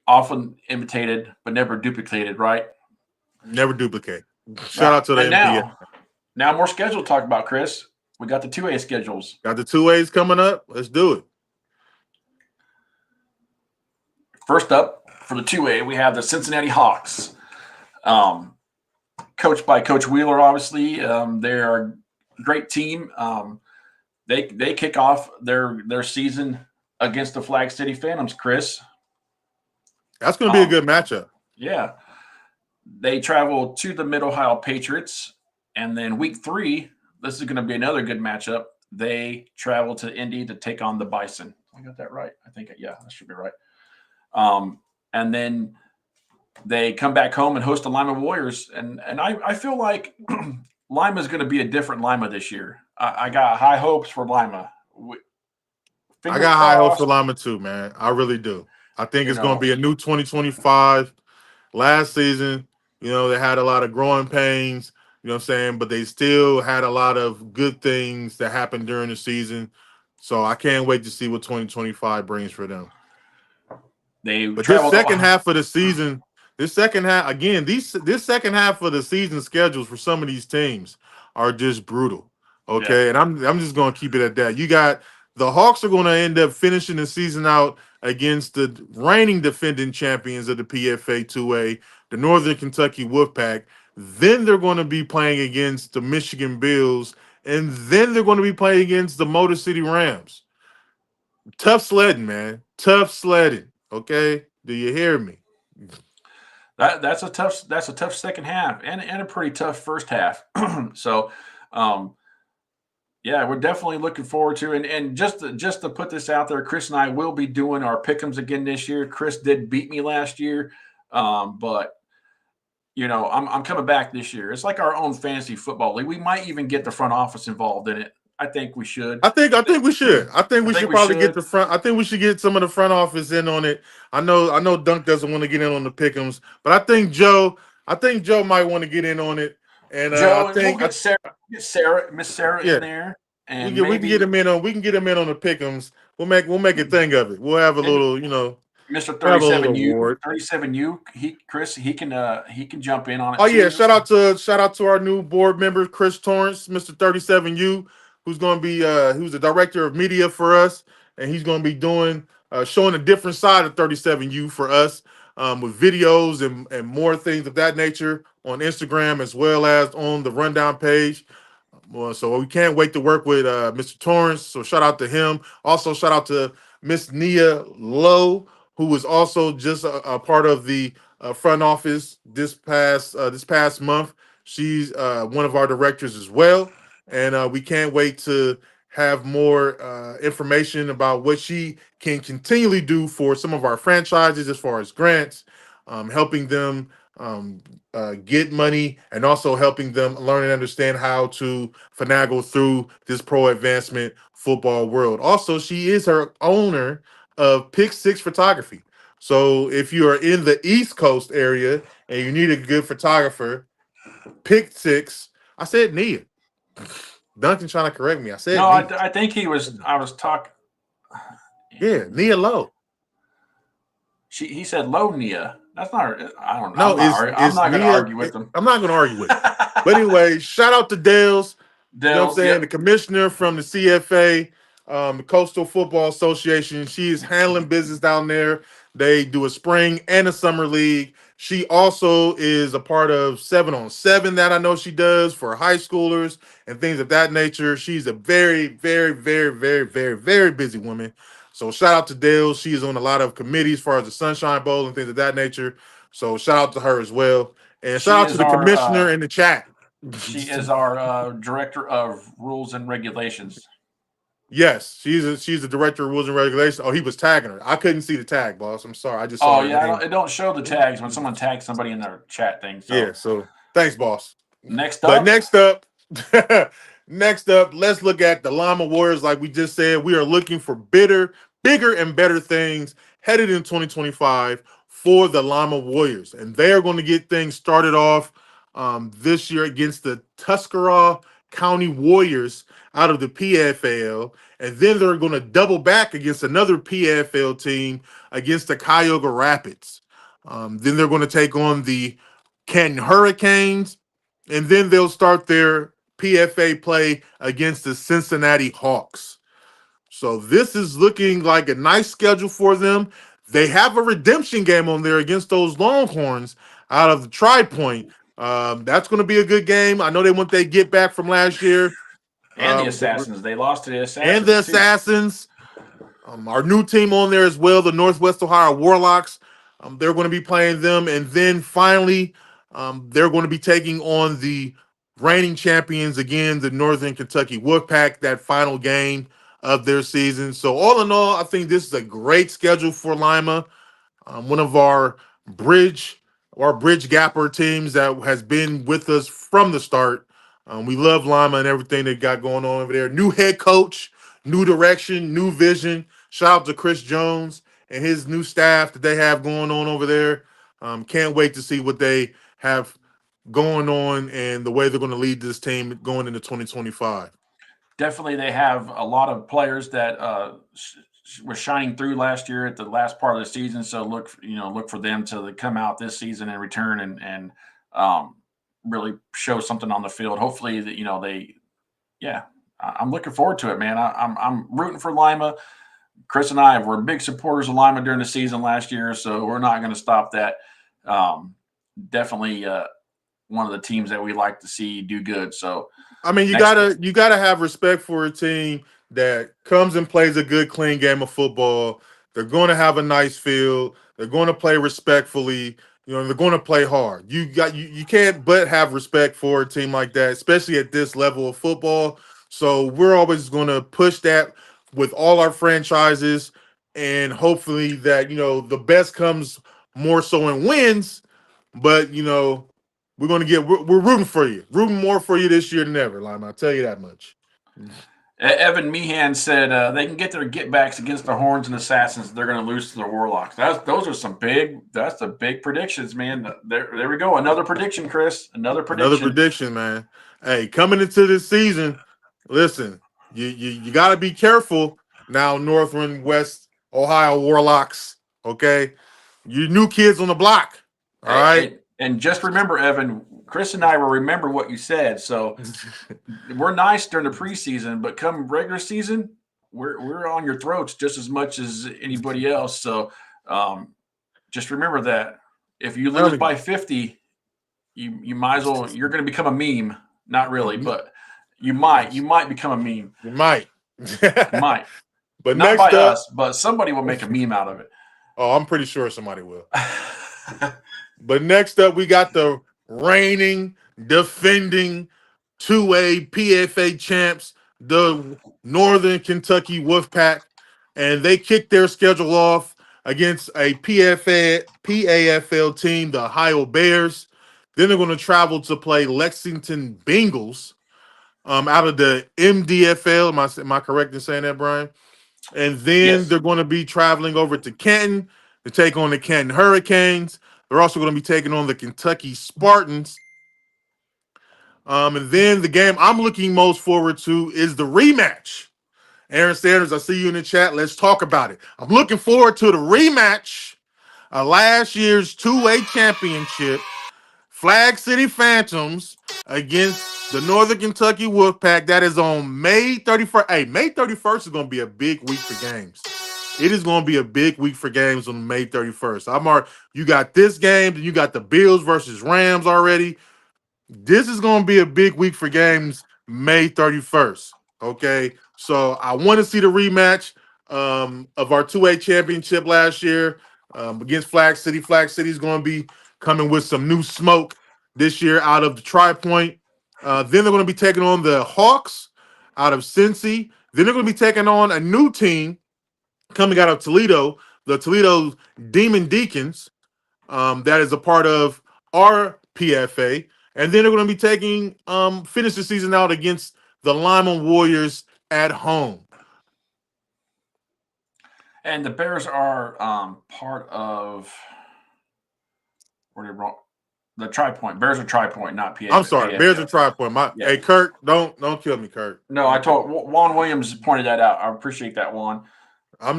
often imitated but never duplicated, right? Never duplicate. Shout out to the MPA. Now more schedule to talk about, Chris. We got the 2A schedules. Got the 2As coming up. Let's do it. First up for the 2A, we have the Cincinnati Hawks. Coached by Coach Wheeler, obviously. They're a great team. They kick off their season against the Flag City Phantoms, Chris. That's going to be a good matchup. Yeah. They travel to the Mid-Ohio Patriots. And then week 3, this is going to be another good matchup. They travel to Indy to take on the Bison. I got that right. I think, yeah, that should be right. And then they come back home and host the Lima Warriors. And I feel like Lima is going to be a different Lima this year. I got high hopes for Lima. I got high hopes for Lima too, man. I really do. I think it's going to be a new 2025. Last season, they had a lot of growing pains. You know what I'm saying? But they still had a lot of good things that happened during the season. So I can't wait to see what 2025 brings for them. They But traveled. this second half again, this second half of the season schedules for some of these teams are just brutal. Yeah. Okay, and I'm just gonna keep it at that. You got the Hawks are gonna end up finishing the season out against the reigning defending champions of the PFA 2A, the Northern Kentucky Wolfpack. Then they're going to be playing against the Michigan Bills, and then they're going to be playing against the Motor City Rams. Tough sledding, man. Tough sledding. Okay, do you hear me? That's a tough second half and a pretty tough first half. So, um, yeah, we're definitely looking forward to and just to put this out there, Chris and I will be doing our pick'ems again this year. Chris did beat me last year, but I'm coming back this year. It's like our own fantasy football league. We might even get the front office involved in it. I think we should. I think we should. I think we should probably get should. the front. I think we should get some of the front office in on it. I know Dunk doesn't want to get in on the pick'ems, but I think Joe might want to get in on it. And Joe, we'll get Miss Sarah yeah, in there, and we can get him in on the pick'ems. We'll make a thing of it. We'll have a little, Mr. we'll have a little 37U, award. 37U, Chris, he can jump in on it. Oh too. yeah, shout out to our new board member, Chris Torrance, Mr. 37U, who's going to be who's the director of media for us, and he's going to be doing showing a different side of 37U for us with videos and more things of that nature on Instagram as well as on the rundown page. Well, so we can't wait to work with Mr. Torrance. So shout out to him. Also shout out to Miss Nia Lowe, who was also just a part of the front office this past month. She's one of our directors as well, and we can't wait to have more information about what she can continually do for some of our franchises as far as grants, helping them get money, and also helping them learn and understand how to finagle through this pro advancement football world. Also, she is her owner of Pick Six Photography. So if you are in the East Coast area and you need a good photographer, Pick Six. I said Nia. Duncan trying to correct me. I said No, Nia. I think he was. I was talking. Yeah, Nia Lowe. He said low Nia. That's not. I don't No, know. I'm not going to argue with him. I'm not going to argue with him. But anyway, shout out to Dales. You know what I'm saying? Yep. The commissioner from the CFA, the Coastal Football Association. She is handling business down there. They do a spring and a summer league. She also is a part of 7-on-7 that I know she does for high schoolers and things of that nature. She's a very, very, very, very, very, very busy woman. So shout out to Dale. She is on a lot of committees as far as the Sunshine Bowl and things of that nature. So shout out to her as well. And shout out to the commissioner in the chat. She is our director of rules and regulations. Yes, she's the director of rules and regulations. Oh, he was tagging her. I couldn't see the tag, boss. I'm sorry. I just saw her name. It don't show the tags when someone tags somebody in their chat thing. So. Yeah, so thanks, boss. Next up, let's look at the Llama Warriors. Like we just said, we are looking for bigger and better things headed in 2025 for the Llama Warriors, and they are going to get things started off this year against the Tuscarora County Warriors out of the PFL, and then they're going to double back against another PFL team against the Cuyahoga Rapids. Then they're going to take on the Canton Hurricanes, and then they'll start their PFA play against the Cincinnati Hawks. So this is looking like a nice schedule for them. They have a redemption game on there against those Longhorns out of the Tri-Point. That's going to be a good game. I know they want their get back from last year. And the Assassins. They lost to the Assassins. And the Assassins. Our new team on there as well, the Northwest Ohio Warlocks. They're going to be playing them. And then finally, they're going to be taking on the reigning champions again, the Northern Kentucky Wolfpack, that final game of their season. So all in all, I think this is a great schedule for Lima. One of our bridge gapper teams that has been with us from the start. We love Lima and everything they got going on over there. New head coach, new direction, new vision. Shout out to Chris Jones and his new staff that they have going on over there. Can't wait to see what they have going on and the way they're going to lead this team going into 2025. Definitely, they have a lot of players that was shining through last year at the last part of the season. So look for them to come out this season and return and really show something on the field. Hopefully that I'm looking forward to it, man. I'm rooting for Lima. Chris and I were big supporters of Lima during the season last year, so we're not going to stop that. Definitely one of the teams that we like to see do good. So, I mean, you gotta have respect for a team that comes and plays a good, clean game of football. They're going to have a nice field. They're going to play respectfully. They're going to play hard. You can't but have respect for a team like that, especially at this level of football. So we're always going to push that with all our franchises, and hopefully that the best comes more so in wins. But we're rooting for you, rooting more for you this year than ever, Lima. I'll tell you that much. Evan Meehan said they can get their get-backs against the Horns and Assassins. They're going to lose to the Warlocks. That's the big predictions, man. There we go. Another prediction, Chris. Another prediction, man. Hey, coming into this season, listen, you got to be careful now, Northern West Ohio Warlocks. Okay, you new kids on the block. All right. And just remember, Evan, Chris and I will remember what you said. So we're nice during the preseason, but come regular season, we're on your throats just as much as anybody else. So just remember that if you lose by 50, you might as well. You're going to become a meme. Not really, but you might become a meme. You might. Might. But not by us, but somebody will make a meme out of it. Oh, I'm pretty sure somebody will. But next up, we got the reigning, defending 2A PFA champs, the Northern Kentucky Wolfpack, and they kicked their schedule off against a PAFL team, the Ohio Bears. Then they're going to travel to play Lexington Bengals out of the MDFL. Am I correct in saying that, Brian? And then they're going to be traveling over to Canton to take on the Canton Hurricanes. They're also going to be taking on the Kentucky Spartans. And then the game I'm looking most forward to is the rematch. Aaron Sanders, I see you in the chat. Let's talk about it. I'm looking forward to the rematch of last year's 2A championship, Flag City Phantoms against the Northern Kentucky Wolfpack. That is on May 31st. Hey, May 31st is going to be a big week for games. It is going to be a big week for games on May 31st. You got this game, and you got the Bills versus Rams already. This is going to be a big week for games May 31st. Okay, so I want to see the rematch of our 2A championship last year against Flag City. Flag City is going to be coming with some new smoke this year out of the Tri-Point. Then they're going to be taking on the Hawks out of Cincy. Then they're going to be taking on a new team coming out of Toledo, the Toledo Demon Deacons, that is a part of our PFA. And then they're going to be finish the season out against the Lima Warriors at home. And the Bears are part of the Tri-Point. Bears are Tri-Point, not PFA. I'm sorry, Bears are Tri-Point. Hey, Kurt, don't kill me, Kurt. No, I told Juan Williams pointed that out. I appreciate that, Juan. My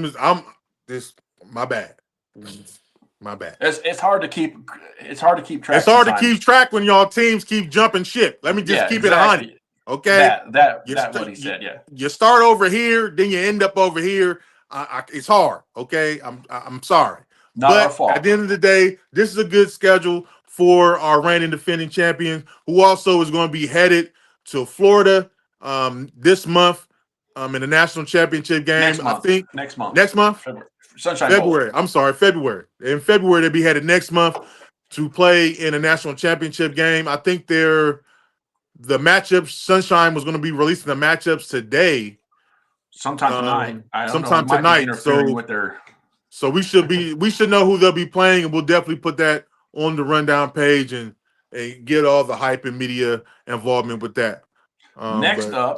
bad. My bad. It's hard to keep track. It's hard to keep track when y'all teams keep jumping ship. Let me just keep it 100. Okay. That's what he said. Yeah. You start over here, then you end up over here. It's hard. Okay. I'm sorry. Not our fault. At the end of the day, this is a good schedule for our reigning defending champion, who also is going to be headed to Florida this month in the national championship game. Next month. February. I'm sorry, February. In February, they'll be headed next month to play in a national championship game. I think the matchups, Sunshine was going to be releasing the matchups today. Sometime tonight. Sometime tonight. So we should know who they'll be playing, and we'll definitely put that on the rundown page and get all the hype and media involvement with that. Next up,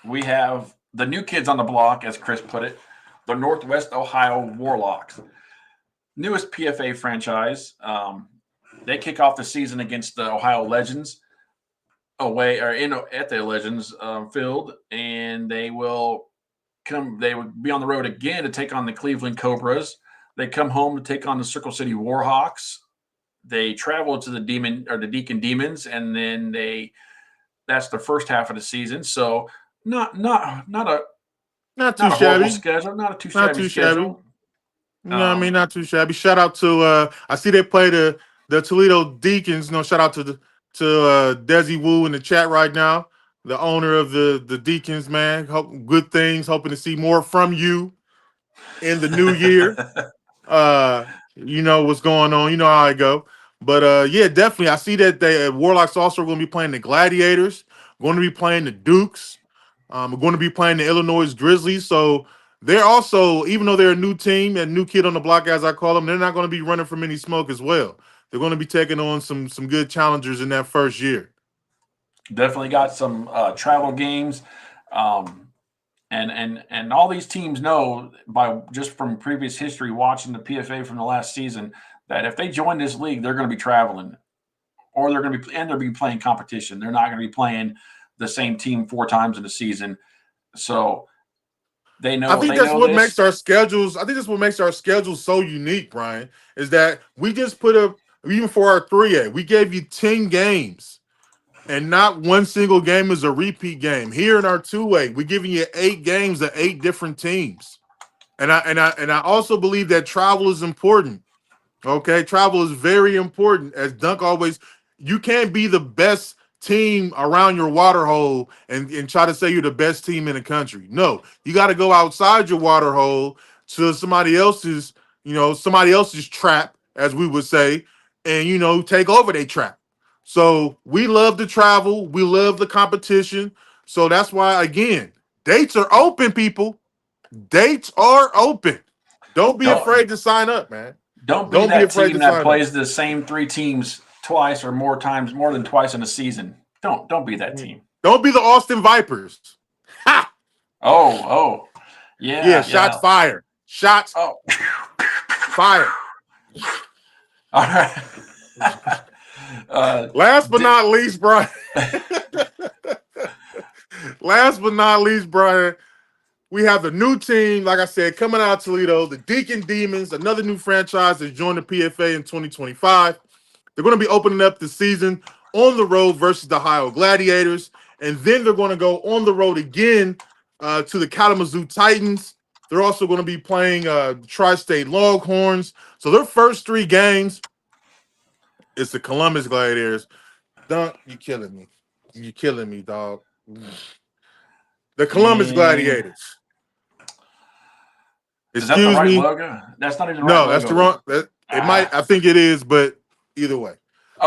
we have the new kids on the block, as Chris put it, the Northwest Ohio Warlocks. Newest PFA franchise. They kick off the season against the Ohio Legends at the Legends field, and they will They would be on the road again to take on the Cleveland Cobras. They come home to take on the Circle City Warhawks. They travel to the Deacon Demons, and then that's the first half of the season. So not a Not horrible too schedule, not a too Not shabby too shabby. schedule. You know what I mean? Not too shabby. Shout out to I see they play the Toledo Deacons. Shout out to Desi Wu in the chat right now, the owner of the Deacons, man. Hope good things, hoping to see more from you in the new year. You know what's going on, you know how I go. But yeah, definitely. I see that they Warlocks also are going to be playing the Gladiators, going to be playing the Dukes, we're going to be playing the Illinois Grizzlies. So they're also, even though they're a new team and new kid on the block, as I call them, they're not going to be running from any smoke as well. They're going to be taking on some good challengers in that first year. Definitely got some travel games, and all these teams know by just from previous history watching the PFA from the last season that if they join this league, they're going to be traveling, or they're going to be playing competition. They're not going to be playing the same team 4 times in the season. So they know. I think that's what makes our schedules. I think that's what makes our schedules so unique, Brian, is that we just put up, even for our 3A, we gave you 10 games, and not one single game is a repeat game. Here in our 2A, we're giving you 8 games of 8 different teams. And I also believe that travel is important. Okay, travel is very important. As Dunk always, you can't be the best team around your water hole and try to say you're the best team in the country. No, you got to go outside your water hole to somebody else's trap, as we would say, and take over their trap. So we love to travel, we love the competition. So that's why, again, dates are open, people. Dates are open. Don't be afraid to sign up, man. Don't be that team that plays the same 3 teams twice or more than twice in a season. Don't be that team. Don't be the Austin Vipers. Ha! Oh. Yeah. Shots fired. Shots fired. All right. Last but not least, Brian. We have the new team, like I said, coming out of Toledo, the Deacon Demons, another new franchise that joined the PFA in 2025. They're going to be opening up the season on the road versus the Ohio Gladiators, and then they're going to go on the road again to the Kalamazoo Titans. They're also going to be playing Tri-State Longhorns. So their first 3 games is the Columbus Gladiators. Dunk, you're killing me. You're killing me, dog. The Columbus Gladiators. Is that the right logo? That's not even the right logo. No, that's the wrong. It might. I think it is, but either way.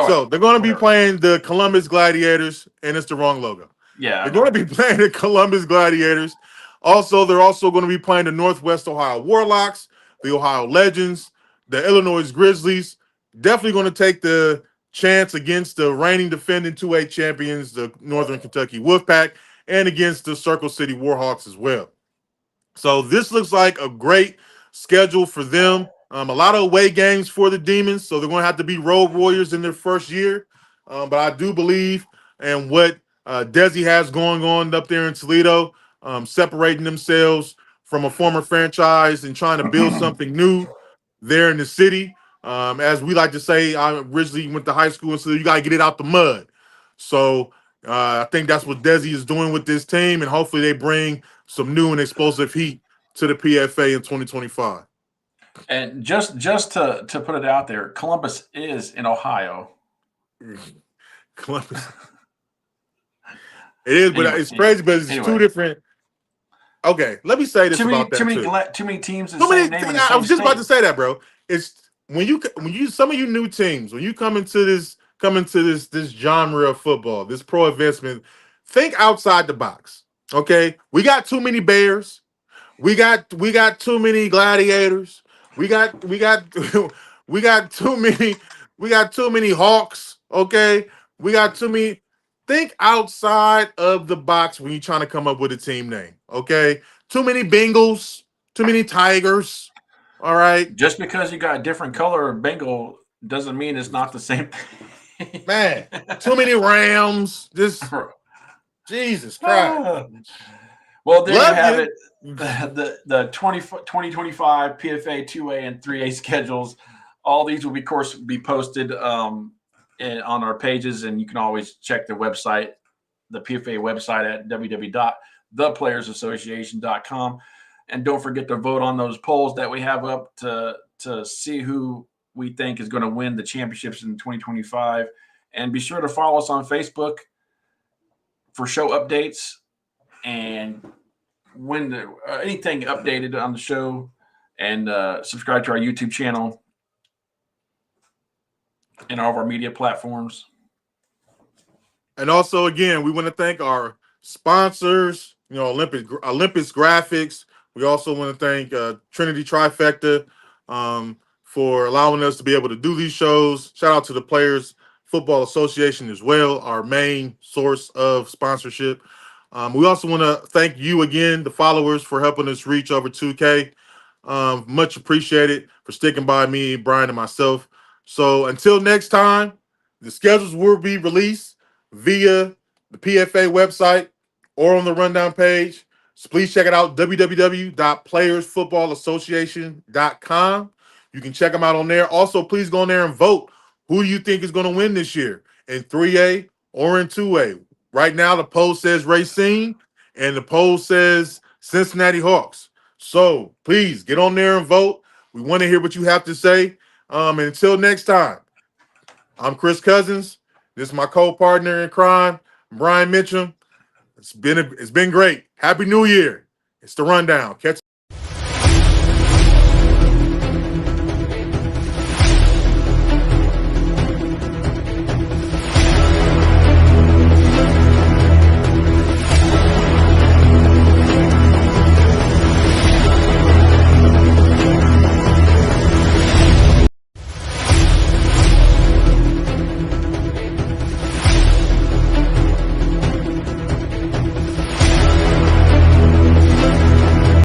So they're going to be playing the Columbus Gladiators, and it's the wrong logo. Yeah. They're going to be playing the Columbus Gladiators. Also, they're also going to be playing the Northwest Ohio Warlocks, the Ohio Legends, the Illinois Grizzlies. Definitely going to take the chance against the reigning defending 2A champions, the Northern Kentucky Wolfpack, and against the Circle City Warhawks as well. So this looks like a great schedule for them. A lot of away games for the Demons, so they're going to have to be road warriors in their first year. But I do believe in what Desi has going on up there in Toledo, separating themselves from a former franchise and trying to build something new there in the city. As we like to say, I originally went to high school, so you got to get it out the mud. So I think that's what Desi is doing with this team, and hopefully they bring some new and explosive heat to the PFA in 2025. And just to put it out there, Columbus is in Ohio. Columbus. It is, but it's crazy, but it's 2 different. Okay, let me say this about that too many teams. I was just about to say that, bro. It's when you some of you new teams, when you come into this genre of football, this pro investment, think outside the box. Okay, we got too many Bears, we got too many Gladiators, we got too many Hawks. Okay, we got too many. Think outside of the box when you're trying to come up with a team name. Okay, too many Bengals, too many Tigers. All right, just because you got a different color of Bengal doesn't mean it's not the same thing. Man, too many Rams. Just Jesus Christ. Well, there you Love have you. it. The 2025 PFA 2A and 3A schedules. All these will, of course, be posted on our pages, and you can always check the website, the PFA website at www.theplayersassociation.com. And don't forget to vote on those polls that we have up to see who we think is going to win the championships in 2025. And be sure to follow us on Facebook for show updates and when anything updated on the show, and subscribe to our YouTube channel and all of our media platforms. And also, again, we want to thank our sponsors, Olympus Graphics. We also want to thank Trinity Trifecta for allowing us to be able to do these shows. Shout out to the Players Football Association as well, our main source of sponsorship. We also want to thank you again, the followers, for helping us reach over 2K. Much appreciated for sticking by me, Brian, and myself. So until next time, the schedules will be released via the PFA website or on the rundown page. So please check it out, www.playersfootballassociation.com. You can check them out on there. Also, please go on there and vote. Who do you think is going to win this year in 3A or in 2A? Right now, the poll says Racine and the poll says Cincinnati Hawks. So please get on there and vote. We want to hear what you have to say. And until next time, I'm Chris Cousins. This is my co-partner in crime, Brian Mitchum. It's been great. Happy New Year. It's the Rundown. Catch